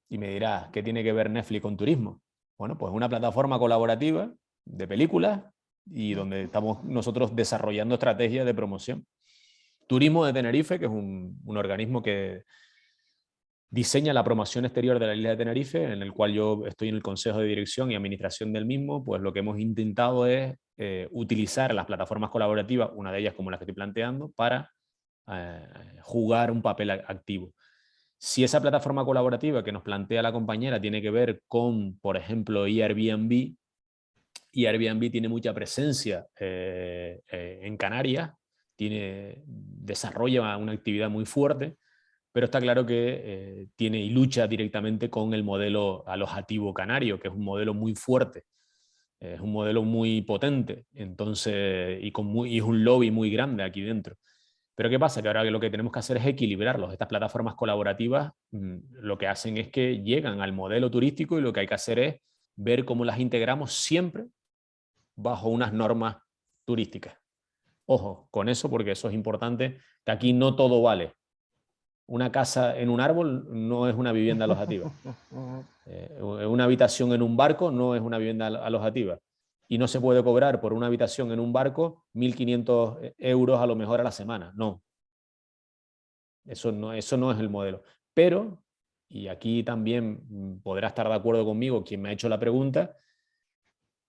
Y me dirás, ¿qué tiene que ver Netflix con turismo? Bueno, pues una plataforma colaborativa de películas y donde estamos nosotros desarrollando estrategias de promoción. Turismo de Tenerife, que es un organismo que diseña la promoción exterior de la isla de Tenerife, en el cual yo estoy en el consejo de dirección y administración del mismo, pues lo que hemos intentado es utilizar las plataformas colaborativas, una de ellas como la que estoy planteando, para jugar un papel activo. Si esa plataforma colaborativa que nos plantea la compañera tiene que ver con, por ejemplo, Airbnb, y Airbnb tiene mucha presencia en Canarias, desarrolla una actividad muy fuerte, pero está claro que tiene y lucha directamente con el modelo alojativo canario, que es un modelo muy fuerte. Es un modelo muy potente, entonces, y es un lobby muy grande aquí dentro. Pero ¿qué pasa? Que ahora lo que tenemos que hacer es equilibrarlos. Estas plataformas colaborativas lo que hacen es que llegan al modelo turístico y lo que hay que hacer es ver cómo las integramos siempre bajo unas normas turísticas. Ojo con eso, porque eso es importante, que aquí no todo vale. Una casa en un árbol no es una vivienda alojativa. Una habitación en un barco no es una vivienda alojativa. Y no se puede cobrar por una habitación en un barco 1.500 euros a lo mejor a la semana. No. Eso no es el modelo. Pero, y aquí también podrá estar de acuerdo conmigo quien me ha hecho la pregunta,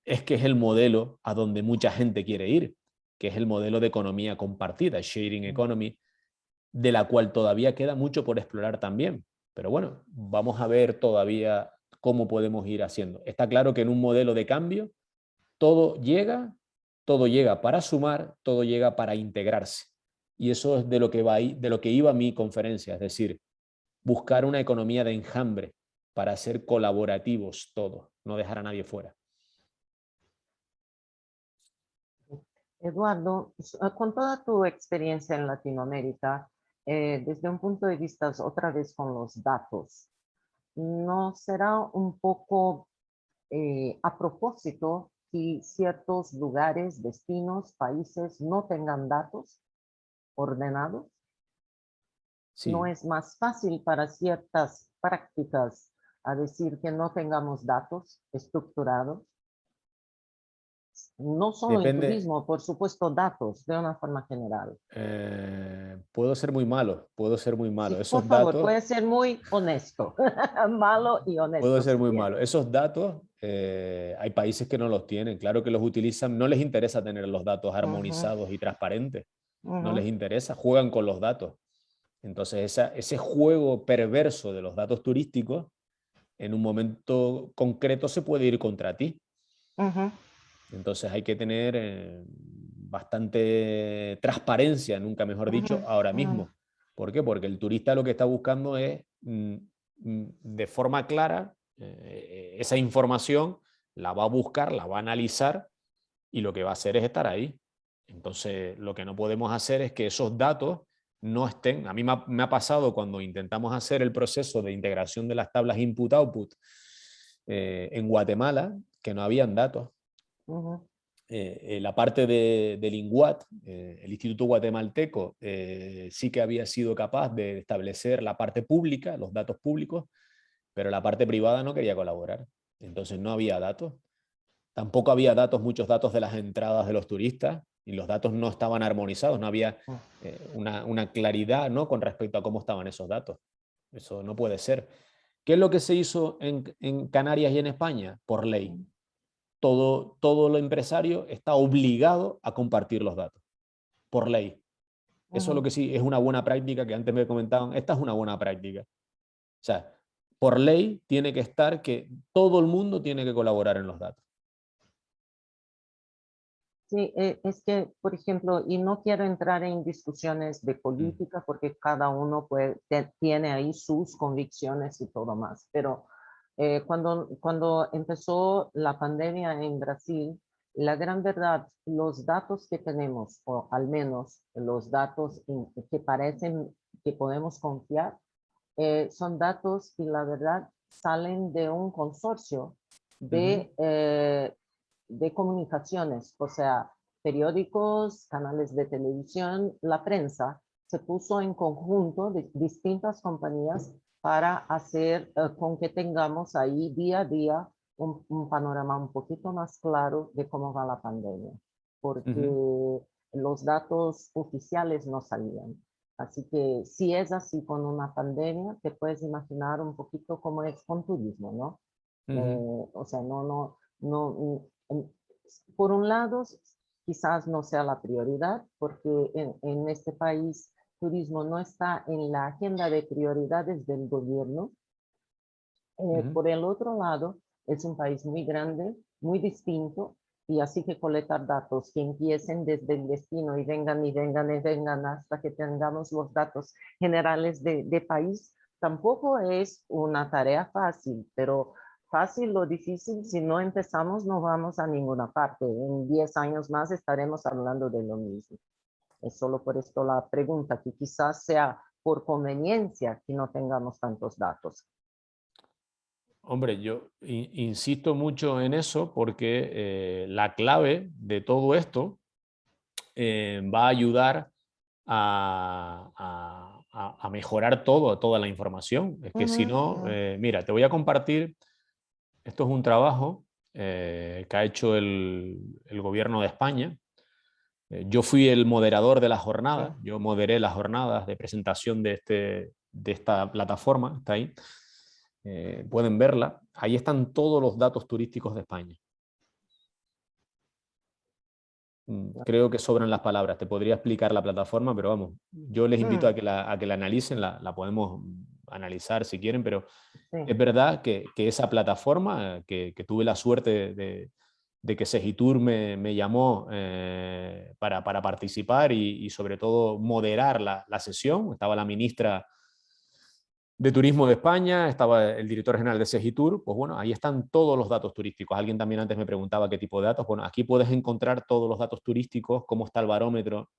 es que es el modelo a donde mucha gente quiere ir, que es el modelo de economía compartida, sharing economy, de la cual todavía queda mucho por explorar también. Pero bueno, vamos a ver todavía cómo podemos ir haciendo. Está claro que en un modelo de cambio todo llega para sumar, todo llega para integrarse. Y eso es de lo que iba mi conferencia, es decir, buscar una economía de enjambre para ser colaborativos todos, no dejar a nadie fuera. Eduardo, con toda tu experiencia en Latinoamérica, desde un punto de vista otra vez con los datos, ¿no será un poco a propósito que ciertos lugares, destinos, países no tengan datos ordenados? Sí. ¿No es más fácil para ciertas prácticas a decir que no tengamos datos estructurados? No solo en Depende. turismo, por supuesto, datos de una forma general. Puedo ser muy malo, puedo ser muy malo. Sí, por Esos favor, datos, puede ser muy honesto, malo y puedo honesto ser si muy quiere. malo. Esos datos, hay países que no los tienen, claro que los utilizan, no les interesa tener los datos armonizados y transparentes, no les interesa, juegan con los datos. Entonces ese juego perverso de los datos turísticos, en un momento concreto se puede ir contra ti. Entonces hay que tener bastante transparencia, nunca mejor dicho, ahora mismo. ¿Por qué? Porque el turista lo que está buscando es de forma clara esa información, la va a buscar, la va a analizar y lo que va a hacer es estar ahí. Entonces lo que no podemos hacer es que esos datos no estén. A mí me ha pasado cuando intentamos hacer el proceso de integración de las tablas input-output en Guatemala, que no habían datos. La parte del INGUAT, el Instituto Guatemalteco, sí que había sido capaz de establecer la parte pública, los datos públicos, pero la parte privada no quería colaborar. Entonces no había datos. Tampoco había datos, muchos datos de las entradas de los turistas, y los datos no estaban armonizados, no había una claridad, ¿no?, con respecto a cómo estaban esos datos. Eso no puede ser. ¿Qué es lo que se hizo en Canarias y en España? Por ley. Todo el empresario está obligado a compartir los datos, por ley. Eso es lo que sí es una buena práctica, que antes me comentaban, esta es una buena práctica. O sea, por ley tiene que estar que todo el mundo tiene que colaborar en los datos. Sí, es que, por ejemplo, y no quiero entrar en discusiones de política porque cada uno tiene ahí sus convicciones y todo más, pero cuando empezó la pandemia en Brasil, la gran verdad, los datos que tenemos, o al menos los datos que parecen que podemos confiar, son datos que la verdad salen de un consorcio de comunicaciones, o sea, periódicos, canales de televisión, la prensa, se puso en conjunto de distintas compañías para hacer con que tengamos ahí día a día un panorama un poquito más claro de cómo va la pandemia, porque los datos oficiales no salían. Así que si es así con una pandemia, te puedes imaginar un poquito cómo es con turismo, ¿no? O sea, por un lado, quizás no sea la prioridad, porque en este país turismo no está en la agenda de prioridades del gobierno. Por el otro lado, es un país muy grande, muy distinto, y así que colectar datos que empiecen desde el destino y vengan y vengan y vengan hasta que tengamos los datos generales de país, tampoco es una tarea fácil, pero fácil o difícil, si no empezamos no vamos a ninguna parte. En 10 años más estaremos hablando de lo mismo. Es solo por esto la pregunta, que quizás sea por conveniencia que no tengamos tantos datos. Hombre, yo insisto mucho en eso porque la clave de todo esto va a ayudar a mejorar toda la información. Es que si no, mira, te voy a compartir, esto es un trabajo que ha hecho el gobierno de España. Yo fui el moderador de la jornada, yo moderé las jornadas de presentación de esta plataforma, está ahí. Pueden verla. Ahí están todos los datos turísticos de España. Creo que sobran las palabras. Te podría explicar la plataforma, pero vamos, yo les invito a que la analicen, la podemos analizar si quieren, pero Sí. es verdad que esa plataforma, que tuve la suerte de que Segitur me llamó para participar y sobre todo moderar la sesión. Estaba la ministra de Turismo de España, estaba el director general de Segitur. Pues bueno, ahí están todos los datos turísticos. Alguien también antes me preguntaba qué tipo de datos. Bueno, aquí puedes encontrar todos los datos turísticos, cómo está el barómetro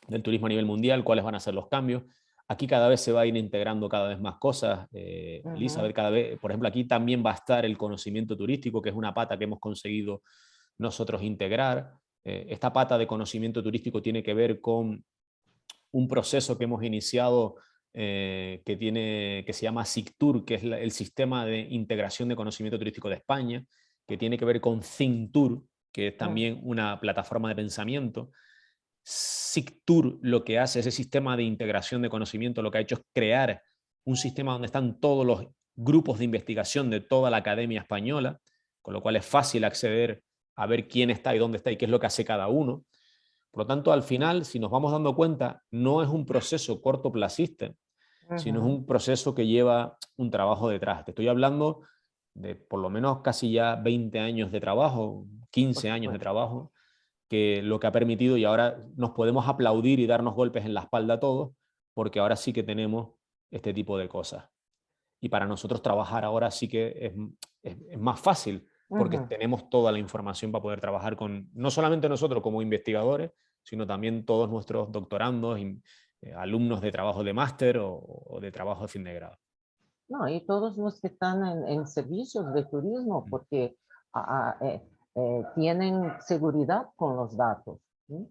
del turismo a nivel mundial, cuáles van a ser los cambios. Aquí cada vez se va a ir integrando cada vez más cosas. Elizabeth, cada vez, por ejemplo, aquí también va a estar el conocimiento turístico, que es una pata que hemos conseguido nosotros integrar. Esta pata de conocimiento turístico tiene que ver con un proceso que hemos iniciado que se llama SICTUR, que es el sistema de integración de conocimiento turístico de España, que tiene que ver con ThinkTour, que es también una plataforma de pensamiento. SICTUR lo que hace, ese sistema de integración de conocimiento, lo que ha hecho es crear un sistema donde están todos los grupos de investigación de toda la academia española, con lo cual es fácil acceder a ver quién está y dónde está y qué es lo que hace cada uno. Por lo tanto, al final, si nos vamos dando cuenta, no es un proceso cortoplacista, sino es un proceso que lleva un trabajo detrás. Te estoy hablando de por lo menos casi ya 20 años de trabajo, 15 años de trabajo, que lo que ha permitido, y ahora nos podemos aplaudir y darnos golpes en la espalda a todos, porque ahora sí que tenemos este tipo de cosas. Y para nosotros trabajar ahora sí que es más fácil, porque tenemos toda la información para poder trabajar con, no solamente nosotros como investigadores, sino también todos nuestros doctorandos, alumnos de trabajo de máster o de trabajo de fin de grado. No, y todos los que están en servicios de turismo, porque tienen seguridad con los datos. ¿Sí?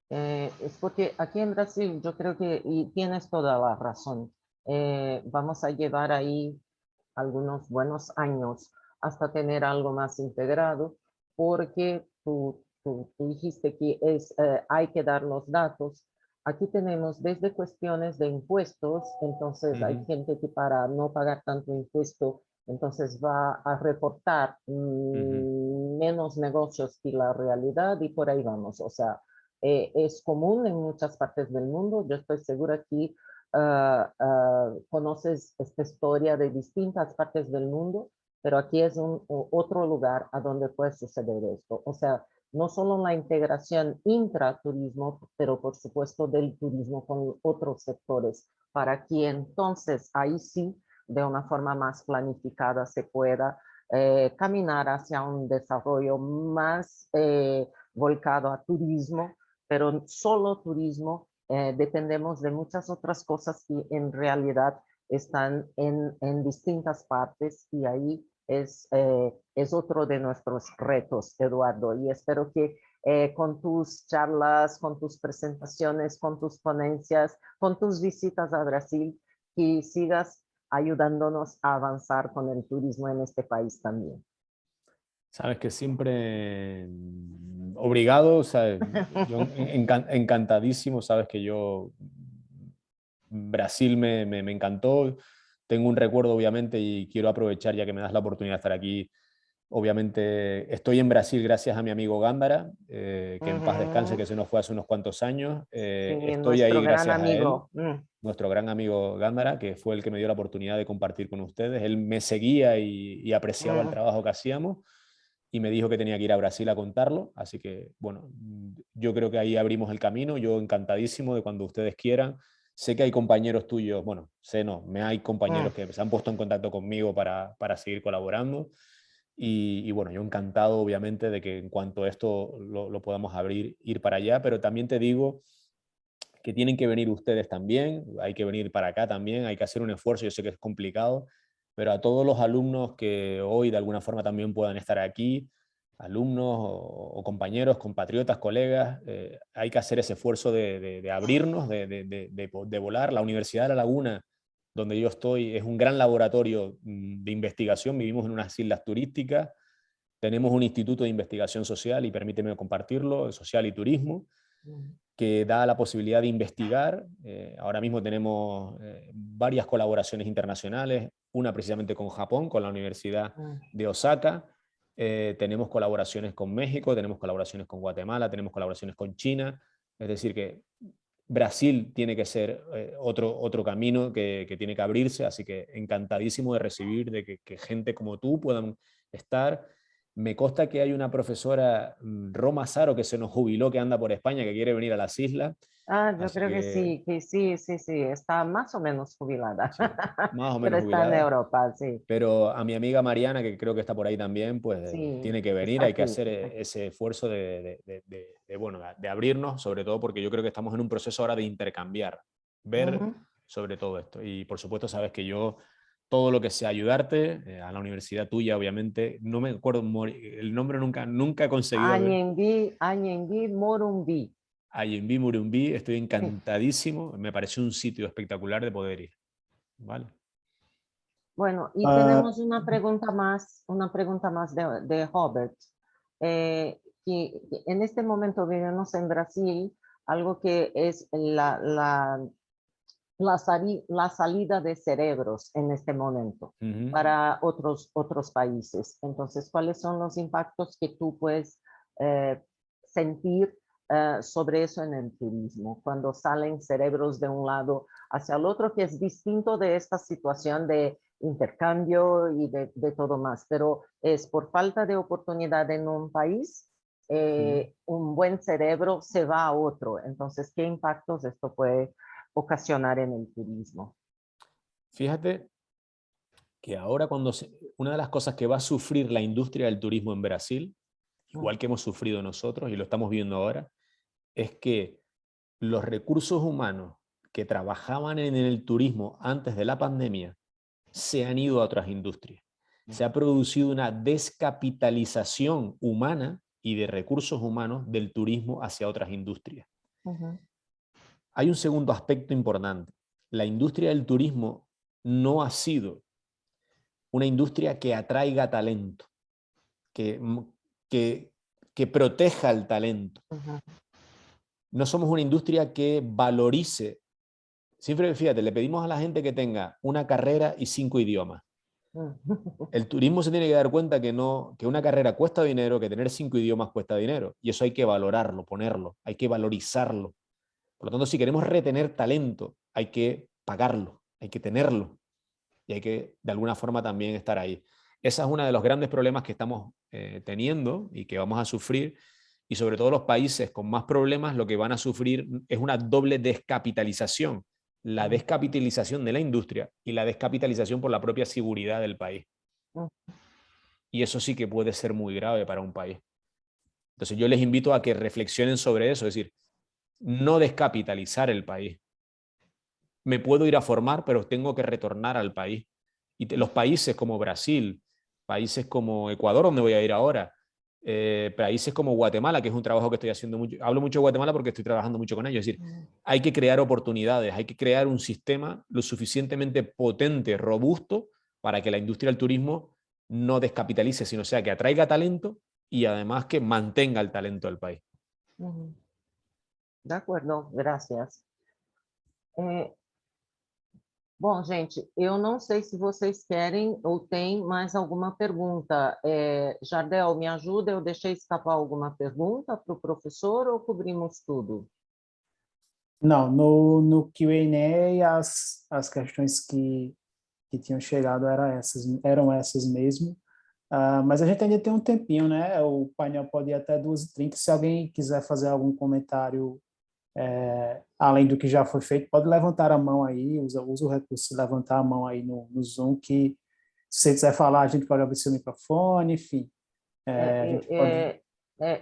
Es porque aquí en Brasil yo creo que, y tienes toda la razón, vamos a llevar ahí algunos buenos años hasta tener algo más integrado, porque tú dijiste que hay que dar los datos. Aquí tenemos desde cuestiones de impuestos, entonces hay gente que para no pagar tanto impuesto, entonces va a reportar menos negocios que la realidad y por ahí vamos. O sea, es común en muchas partes del mundo. Yo estoy segura que conoces esta historia de distintas partes del mundo, pero aquí es otro lugar a donde puede suceder esto. O sea, no solo la integración intraturismo, pero por supuesto del turismo con otros sectores, para que entonces ahí sí, de una forma más planificada, se pueda caminar hacia un desarrollo más volcado a turismo, pero solo turismo. Dependemos de muchas otras cosas que en realidad están en distintas partes y ahí es otro de nuestros retos, Eduardo, y espero que con tus charlas, con tus presentaciones, con tus ponencias, con tus visitas a Brasil, que sigas ayudándonos a avanzar con el turismo en este país también. Sabes que siempre obrigado, ¿sabes? Yo encantadísimo, sabes que yo Brasil me encantó, tengo un recuerdo obviamente y quiero aprovechar ya que me das la oportunidad de estar aquí. Obviamente estoy en Brasil gracias a mi amigo Gándara, que en paz descanse, que se nos fue hace unos cuantos años. Sí, Estoy nuestro ahí gran gracias a él, amigo. nuestro gran amigo Gándara, que fue el que me dio la oportunidad de compartir con ustedes. Él me seguía y apreciaba el trabajo que hacíamos y me dijo que tenía que ir a Brasil a contarlo. Así que, bueno, yo creo que ahí abrimos el camino. Yo encantadísimo de cuando ustedes quieran sé que hay compañeros tuyos, bueno, sé no, hay compañeros que se han puesto en contacto conmigo para seguir colaborando. Y bueno, yo encantado, obviamente, de que en cuanto a esto lo podamos abrir, ir para allá, pero también te digo que tienen que venir ustedes también, hay que venir para acá también, hay que hacer un esfuerzo, yo sé que es complicado, pero a todos los alumnos que hoy de alguna forma también puedan estar aquí, alumnos o compañeros, compatriotas, colegas, hay que hacer ese esfuerzo de abrirnos, de volar. La Universidad de La Laguna, donde yo estoy, es un gran laboratorio de investigación, vivimos en unas islas turísticas, tenemos un instituto de investigación social, y permíteme compartirlo, social y turismo, que da la posibilidad de investigar. Ahora mismo tenemos varias colaboraciones internacionales, una precisamente con Japón, con la Universidad de Osaka, tenemos colaboraciones con México, tenemos colaboraciones con Guatemala, tenemos colaboraciones con China, es decir que Brasil tiene que ser otro camino que tiene que abrirse, así que encantadísimo de recibir, de que gente como tú puedan estar. Me consta que hay una profesora, Roma Saro, que se nos jubiló, que anda por España, que quiere venir a las islas. Yo Así creo que sí, está más o menos jubilada, sí, más o pero menos está en jubilada. Europa, sí. Pero a mi amiga Mariana, que creo que está por ahí también, pues Sí, tiene que venir, está hay que aquí. hacer ese esfuerzo bueno, de abrirnos, sobre todo porque yo creo que estamos en un proceso ahora de intercambiar, ver Ujú. sobre todo esto. Y por supuesto sabes que yo, todo lo que sea ayudarte, a la universidad tuya, obviamente, no me acuerdo el nombre, nunca he conseguido ver. Anhembi Morumbi. Ayinbí, Murumbí, estoy Sí. encantadísimo, me pareció un sitio espectacular de poder ir. ¿Vale? Bueno, y Ah, tenemos una pregunta más de Robert, que en este momento vivimos en Brasil, algo que es la salida de cerebros en este momento Ujú. para otros países. Entonces, ¿cuáles son los impactos que tú puedes sentir sobre eso en el turismo? Cuando salen cerebros de un lado hacia el otro, que es distinto de esta situación de intercambio y de todo más, pero es por falta de oportunidad en un país, un buen cerebro se va a otro. Entonces, ¿qué impactos esto puede ocasionar en el turismo? Fíjate que ahora una de las cosas que va a sufrir la industria del turismo en Brasil, igual que hemos sufrido nosotros y lo estamos viendo ahora, es que los recursos humanos que trabajaban en el turismo antes de la pandemia se han ido a otras industrias. Se ha producido una descapitalización humana y de recursos humanos del turismo hacia otras industrias. Hay un segundo aspecto importante. La industria del turismo no ha sido una industria que atraiga talento, que, que, que proteja el talento. No somos una industria que valorice. Siempre, fíjate, le pedimos a la gente que tenga una carrera y 5 idiomas. El turismo se tiene que dar cuenta que una carrera cuesta dinero, que tener 5 idiomas cuesta dinero. Y eso hay que valorarlo, ponerlo, hay que valorizarlo. Por lo tanto, si queremos retener talento, hay que pagarlo, hay que tenerlo. Y hay que, de alguna forma, también estar ahí. Ese es uno de los grandes problemas que estamos teniendo y que vamos a sufrir. Y sobre todo los países con más problemas, lo que van a sufrir es una doble descapitalización. La descapitalización de la industria y la descapitalización por la propia seguridad del país. Y eso sí que puede ser muy grave para un país. Entonces yo les invito a que reflexionen sobre eso, es decir, no descapitalizar el país. Me puedo ir a formar, pero tengo que retornar al país. Y los países como Brasil, países como Ecuador, donde voy a ir ahora, países como Guatemala, que es un trabajo que estoy haciendo mucho. Hablo mucho de Guatemala porque estoy trabajando mucho con ellos. Es decir, hay que crear oportunidades, hay que crear un sistema lo suficientemente potente, robusto, para que la industria del turismo no descapitalice, sino sea que atraiga talento y además que mantenga el talento del país. De acordo, graças. Bom, gente, eu não sei se vocês querem ou têm mais alguma pergunta. Jardel, me ajuda, eu deixei escapar alguma pergunta para o professor ou cobrimos tudo? não, no Q&A as questões que tinham chegado eram essas mesmo. Mas a gente ainda tem um tempinho, né? O painel pode ir até 2h30. Se alguém quiser fazer algum comentário além do que já foi feito, pode levantar a mão aí, usa o recurso de levantar a mão aí no Zoom, que se você quiser falar, a gente pode abrir seu microfone, enfim. A gente pode...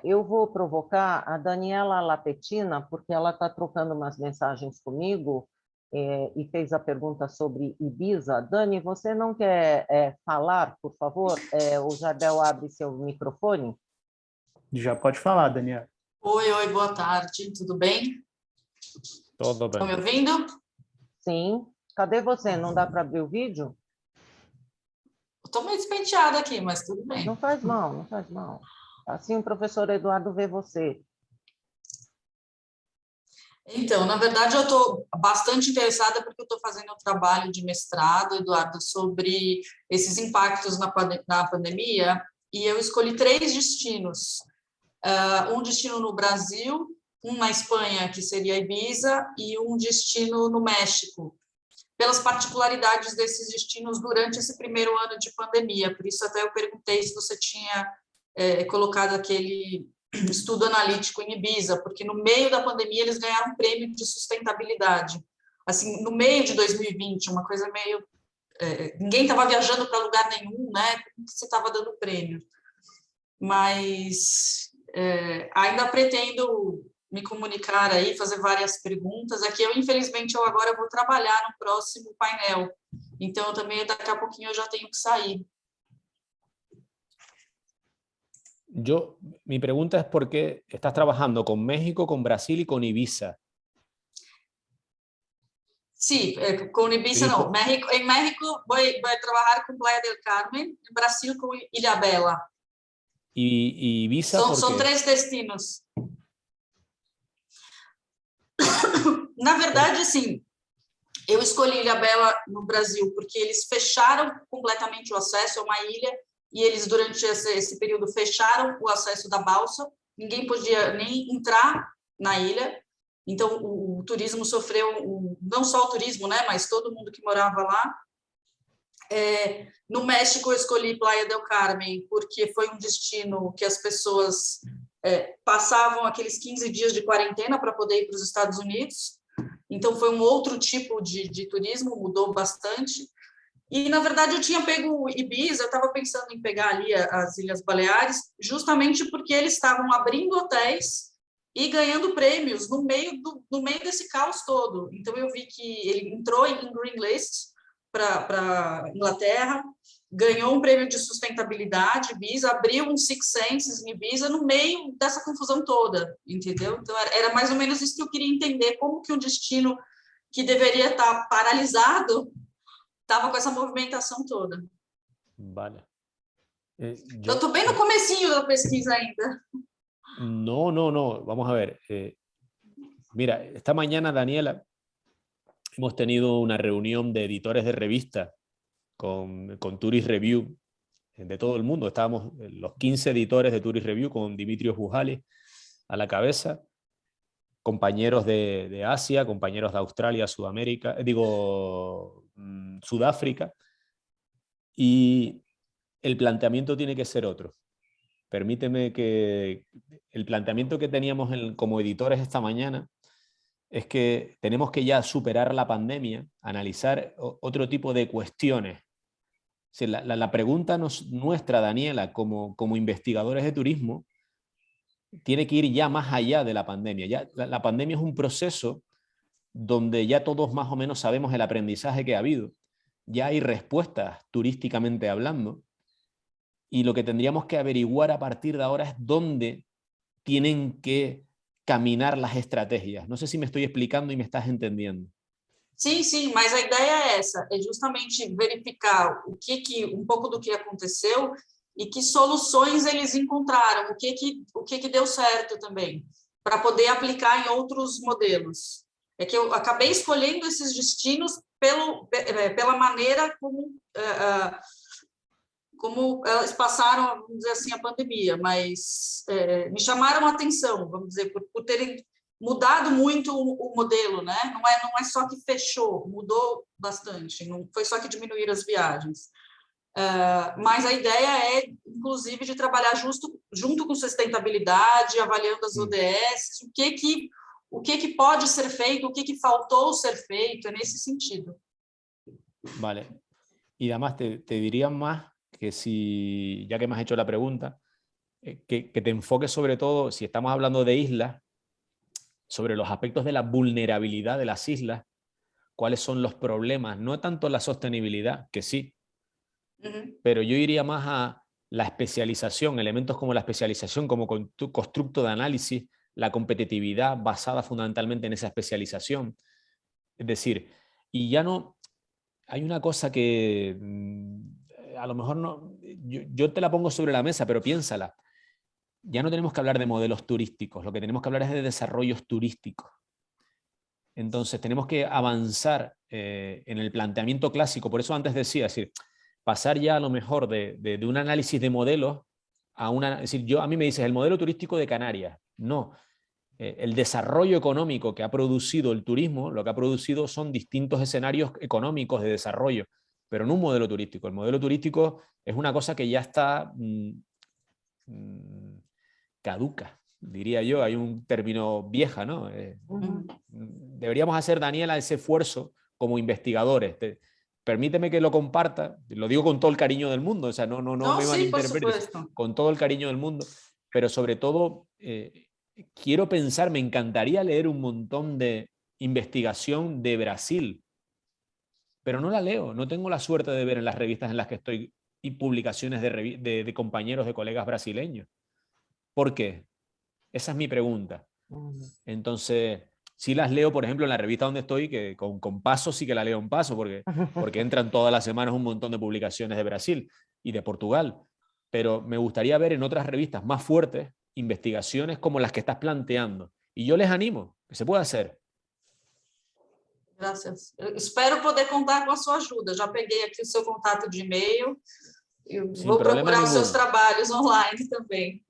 Eu vou provocar a Daniela Lapetina, porque ela está trocando umas mensagens comigo e fez a pergunta sobre Ibiza. Dani, você não quer falar, por favor? O Jardel abre seu microfone. Já pode falar, Daniela. Oi, boa tarde, tudo bem? Todo Estão me bem. ouvindo? Sim. Cadê você? Não dá para abrir o vídeo? Estou meio despenteada aqui, mas tudo bem. Não faz mal, não faz mal. Assim o professor Eduardo vê você. Então, na verdade, eu estou bastante interessada porque eu estou fazendo um trabalho de mestrado, Eduardo, sobre esses impactos na pandemia, e eu escolhi 3 destinos. Um destino no Brasil, um na Espanha, que seria Ibiza, e um destino no México, pelas particularidades desses destinos durante esse primeiro ano de pandemia. Por isso, até eu perguntei se você tinha colocado aquele estudo analítico em Ibiza, porque no meio da pandemia eles ganharam um prêmio de sustentabilidade. Assim, no meio de 2020, uma coisa meio... ninguém estava viajando para lugar nenhum, né? Como que você estava dando prêmio? Mas ainda pretendo me comunicar aí, fazer várias perguntas. Aqui infelizmente, eu agora vou trabalhar no próximo painel. Então, também, daqui a pouquinho, eu já tenho que sair. Mi pregunta es por qué estás trabajando con México, con Brasil y con Ibiza. Sí, con Ibiza no. En México voy a trabajar con Playa del Carmen, en Brasil con Ilhabela. ¿Y Ibiza por qué? Son 3 destinos. Na verdade, assim, eu escolhi Ilhabela no Brasil porque eles fecharam completamente o acesso a uma ilha e eles, durante esse período, fecharam o acesso da balsa, ninguém podia nem entrar na ilha, então o turismo sofreu, não só o turismo, né, mas todo mundo que morava lá. No México, eu escolhi Playa del Carmen porque foi um destino que as pessoas passavam aqueles 15 dias de quarentena para poder ir para os Estados Unidos, então foi um outro tipo de turismo, mudou bastante. E, na verdade, eu tinha pego Ibiza, eu estava pensando em pegar ali as Ilhas Baleares, justamente porque eles estavam abrindo hotéis e ganhando prêmios no meio desse caos todo. Então, eu vi que ele entrou em Green List para Inglaterra, ganhou um prêmio de sustentabilidade, Ibiza, abriu um Six Senses em Ibiza no meio dessa confusão toda, entendeu? Então, era mais ou menos isso que eu queria entender, como que um destino que deveria estar paralisado estava com essa movimentação toda. Vale. Eu estou bem no comecinho da pesquisa ainda. No. Vamos a ver. Mira, esta mañana, Daniela, hemos tenido una reunión de editores de revista con Tourist Review de todo el mundo. Estábamos los 15 editores de Tourist Review con Dimitrios Bujalis a la cabeza, compañeros de Asia, compañeros de Australia, Sudamérica, Sudáfrica, y el planteamiento tiene que ser otro. Permíteme que el planteamiento que teníamos como editores esta mañana es que tenemos que ya superar la pandemia, analizar otro tipo de cuestiones. O sea, la pregunta nuestra, Daniela, como investigadores de turismo, tiene que ir ya más allá de la pandemia. Ya, la pandemia es un proceso donde ya todos más o menos sabemos el aprendizaje que ha habido. Ya hay respuestas turísticamente hablando, y lo que tendríamos que averiguar a partir de ahora es dónde tienen que caminar las estrategias. No sé si me estoy explicando y me estás entendiendo. Sim, mas a ideia é essa, é justamente verificar um pouco do que aconteceu e que soluções eles encontraram, o que deu certo também, para poder aplicar em outros modelos. É que eu acabei escolhendo esses destinos pela maneira como elas passaram, vamos dizer assim, a pandemia, mas me chamaram a atenção, vamos dizer, por terem mudado muito o modelo, né? Não é só que fechou, mudou bastante, não foi só que diminuíram as viagens. Mas a ideia é, inclusive, de trabalhar junto com sustentabilidade, avaliando as ODS, o que pode ser feito, o que faltou ser feito, é nesse sentido. Vale. Y además te diría más que si, ya que me has hecho la pregunta, que te enfoques sobre todo, si estamos hablando de islas, sobre los aspectos de la vulnerabilidad de las islas, cuáles son los problemas, no tanto la sostenibilidad, que sí, pero yo iría más a la especialización, elementos como la especialización como constructo de análisis, la competitividad basada fundamentalmente en esa especialización. Es decir, y ya no, hay una cosa que a lo mejor no, yo te la pongo sobre la mesa, pero piénsala. Ya no tenemos que hablar de modelos turísticos, lo que tenemos que hablar es de desarrollos turísticos. Entonces tenemos que avanzar en el planteamiento clásico, por eso antes decía, es decir, pasar ya a lo mejor de un análisis de modelos a una, es decir, a mí me dices el modelo turístico de Canarias, no, el desarrollo económico que ha producido el turismo, lo que ha producido son distintos escenarios económicos de desarrollo, pero no un modelo turístico. El modelo turístico es una cosa que ya está caduca, diría yo, hay un término vieja, ¿no? Deberíamos hacer, Daniela, ese esfuerzo como investigadores. Permíteme que lo comparta, lo digo con todo el cariño del mundo, o sea, no me malinterpretes, con todo el cariño del mundo, pero sobre todo quiero pensar, me encantaría leer un montón de investigación de Brasil, pero no la leo, no tengo la suerte de ver en las revistas en las que estoy y publicaciones de compañeros, de colegas brasileños. ¿Por qué? Esa es mi pregunta. Entonces, sí las leo, por ejemplo, en la revista donde estoy, que con Paso sí que la leo en Paso, porque entran todas las semanas un montón de publicaciones de Brasil y de Portugal. Pero me gustaría ver en otras revistas más fuertes investigaciones como las que estás planteando. Y yo les animo, que se puede hacer. Graças. Eu espero poder contar com a sua ajuda. Já peguei aqui o seu contato de e-mail e vou procurar os seus trabalhos online também.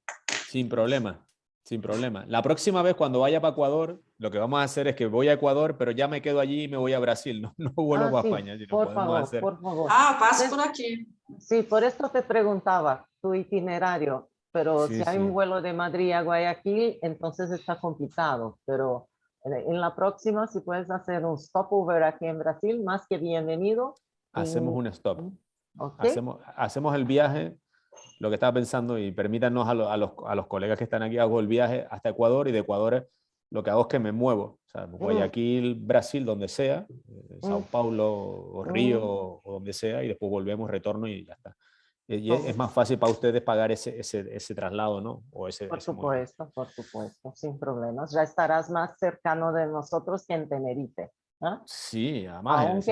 Sin problema, sin problema. La próxima vez cuando vaya para Ecuador, lo que vamos a hacer es que voy a Ecuador, pero ya me quedo allí y me voy a Brasil. No vuelvo a España. Si por favor. Pase por aquí. Sí, por esto te preguntaba tu itinerario, pero sí, si hay un vuelo de Madrid a Guayaquil, entonces está complicado, pero en la próxima, si puedes hacer un stopover aquí en Brasil, más que bienvenido. Hacemos un stop. Okay. Hacemos el viaje, lo que estaba pensando, y permítanos a los colegas que están aquí, hago el viaje hasta Ecuador, y de Ecuador lo que hago es que me muevo. O sea, Guayaquil, Brasil, donde sea, Sao Paulo o Río o donde sea, y después volvemos, retorno y ya está. Y es más fácil para ustedes pagar ese traslado, ¿no? O por supuesto, sin problemas. Ya estarás más cercano de nosotros que en Tenerife. Sí, además.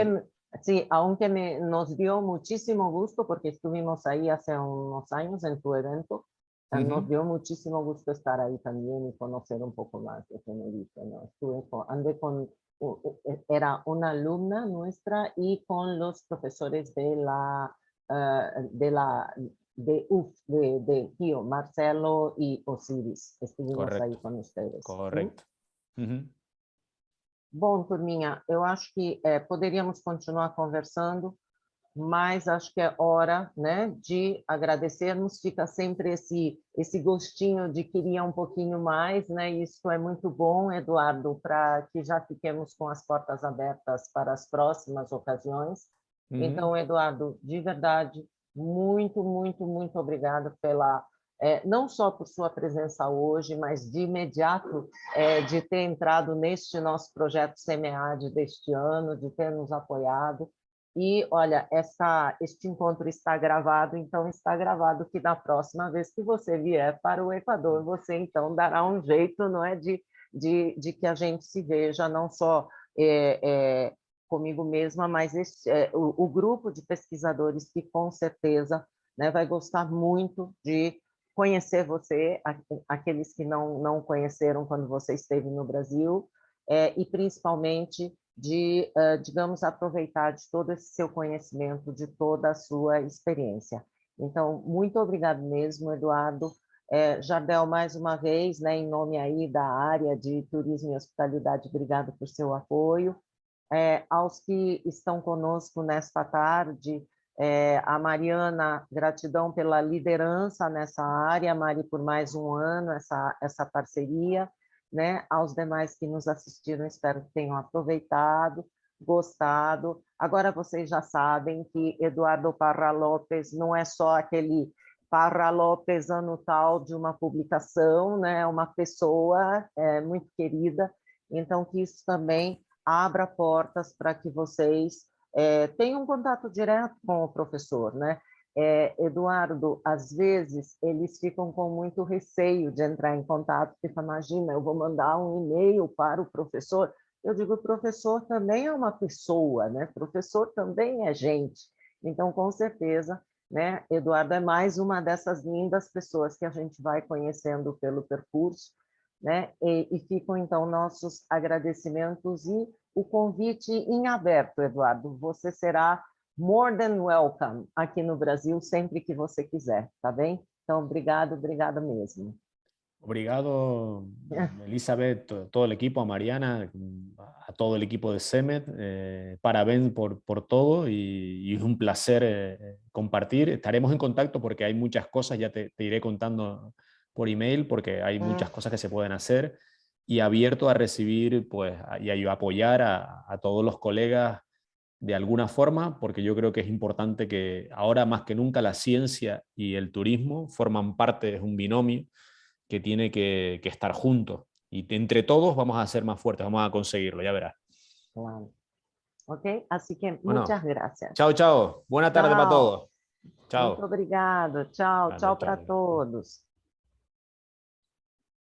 Aunque nos dio muchísimo gusto, porque estuvimos ahí hace unos años en tu evento, nos dio muchísimo gusto estar ahí también y conocer un poco más de Tenerife, ¿no? Era una alumna nuestra y con los profesores de Gio, Marcelo y Osiris. Estuvimos aí com ustedes. Correcto. Bom, turminha, eu acho que poderíamos continuar conversando, mas acho que é hora, né, de agradecermos. Fica sempre esse gostinho de querer um pouquinho mais, né? Isso é muito bom, Eduardo, para que já fiquemos com as portas abertas para as próximas ocasiões. Então, Eduardo, de verdade, muito, muito, muito obrigado pela não só por sua presença hoje, mas de imediato de ter entrado neste nosso projeto SEMEAD deste ano, de ter nos apoiado. E, olha, este encontro está gravado, então está gravado que na próxima vez que você vier para o Equador, você então dará um jeito, não é, de que a gente se veja, não só comigo mesma, mas o grupo de pesquisadores que com certeza, né, vai gostar muito de conhecer você, aqueles que não conheceram quando você esteve no Brasil, e principalmente de, digamos, aproveitar de todo esse seu conhecimento, de toda a sua experiência. Então, muito obrigado mesmo, Eduardo. Jardel, mais uma vez, né, em nome aí da área de turismo e hospitalidade, obrigado por seu apoio. Aos que estão conosco nesta tarde, a Mariana, gratidão pela liderança nessa área, Mari, por mais um ano, essa parceria. né? Aos demais que nos assistiram, espero que tenham aproveitado, gostado. Agora vocês já sabem que Eduardo Parra Lopes não é só aquele Parra Lopes ano tal de uma publicação, né? Uma pessoa muito querida, então que isso também abra portas para que vocês tenham contato direto com o professor, né? Eduardo, às vezes, eles ficam com muito receio de entrar em contato, porque imagina, eu vou mandar um e-mail para o professor. Eu digo, o professor também é uma pessoa, né? O professor também é gente. Então, com certeza, né, Eduardo é mais uma dessas lindas pessoas que a gente vai conhecendo pelo percurso, né? E ficam, então, nossos agradecimentos e o convite em aberto, Eduardo. Você será more than welcome aqui no Brasil sempre que você quiser, tá bem? Então, obrigada mesmo. Obrigado, Elizabeth, todo el equipo, a Mariana, a todo el equipo de CEMET. Parabéns por todo y es un placer compartir. Estaremos en contacto porque hay muchas cosas, ya te iré contando por email, porque hay muchas cosas que se pueden hacer, y abierto a recibir pues, y a apoyar a todos los colegas de alguna forma, porque yo creo que es importante que ahora más que nunca la ciencia y el turismo forman parte, es un binomio que tiene que estar juntos. Y entre todos vamos a ser más fuertes, vamos a conseguirlo, ya verás. Claro. Ok, así que Bueno, muchas gracias. Chao, chao. Buena tarde para todos. Chao. Muito obrigado. Tchau, Vale, tchau chao. para todos.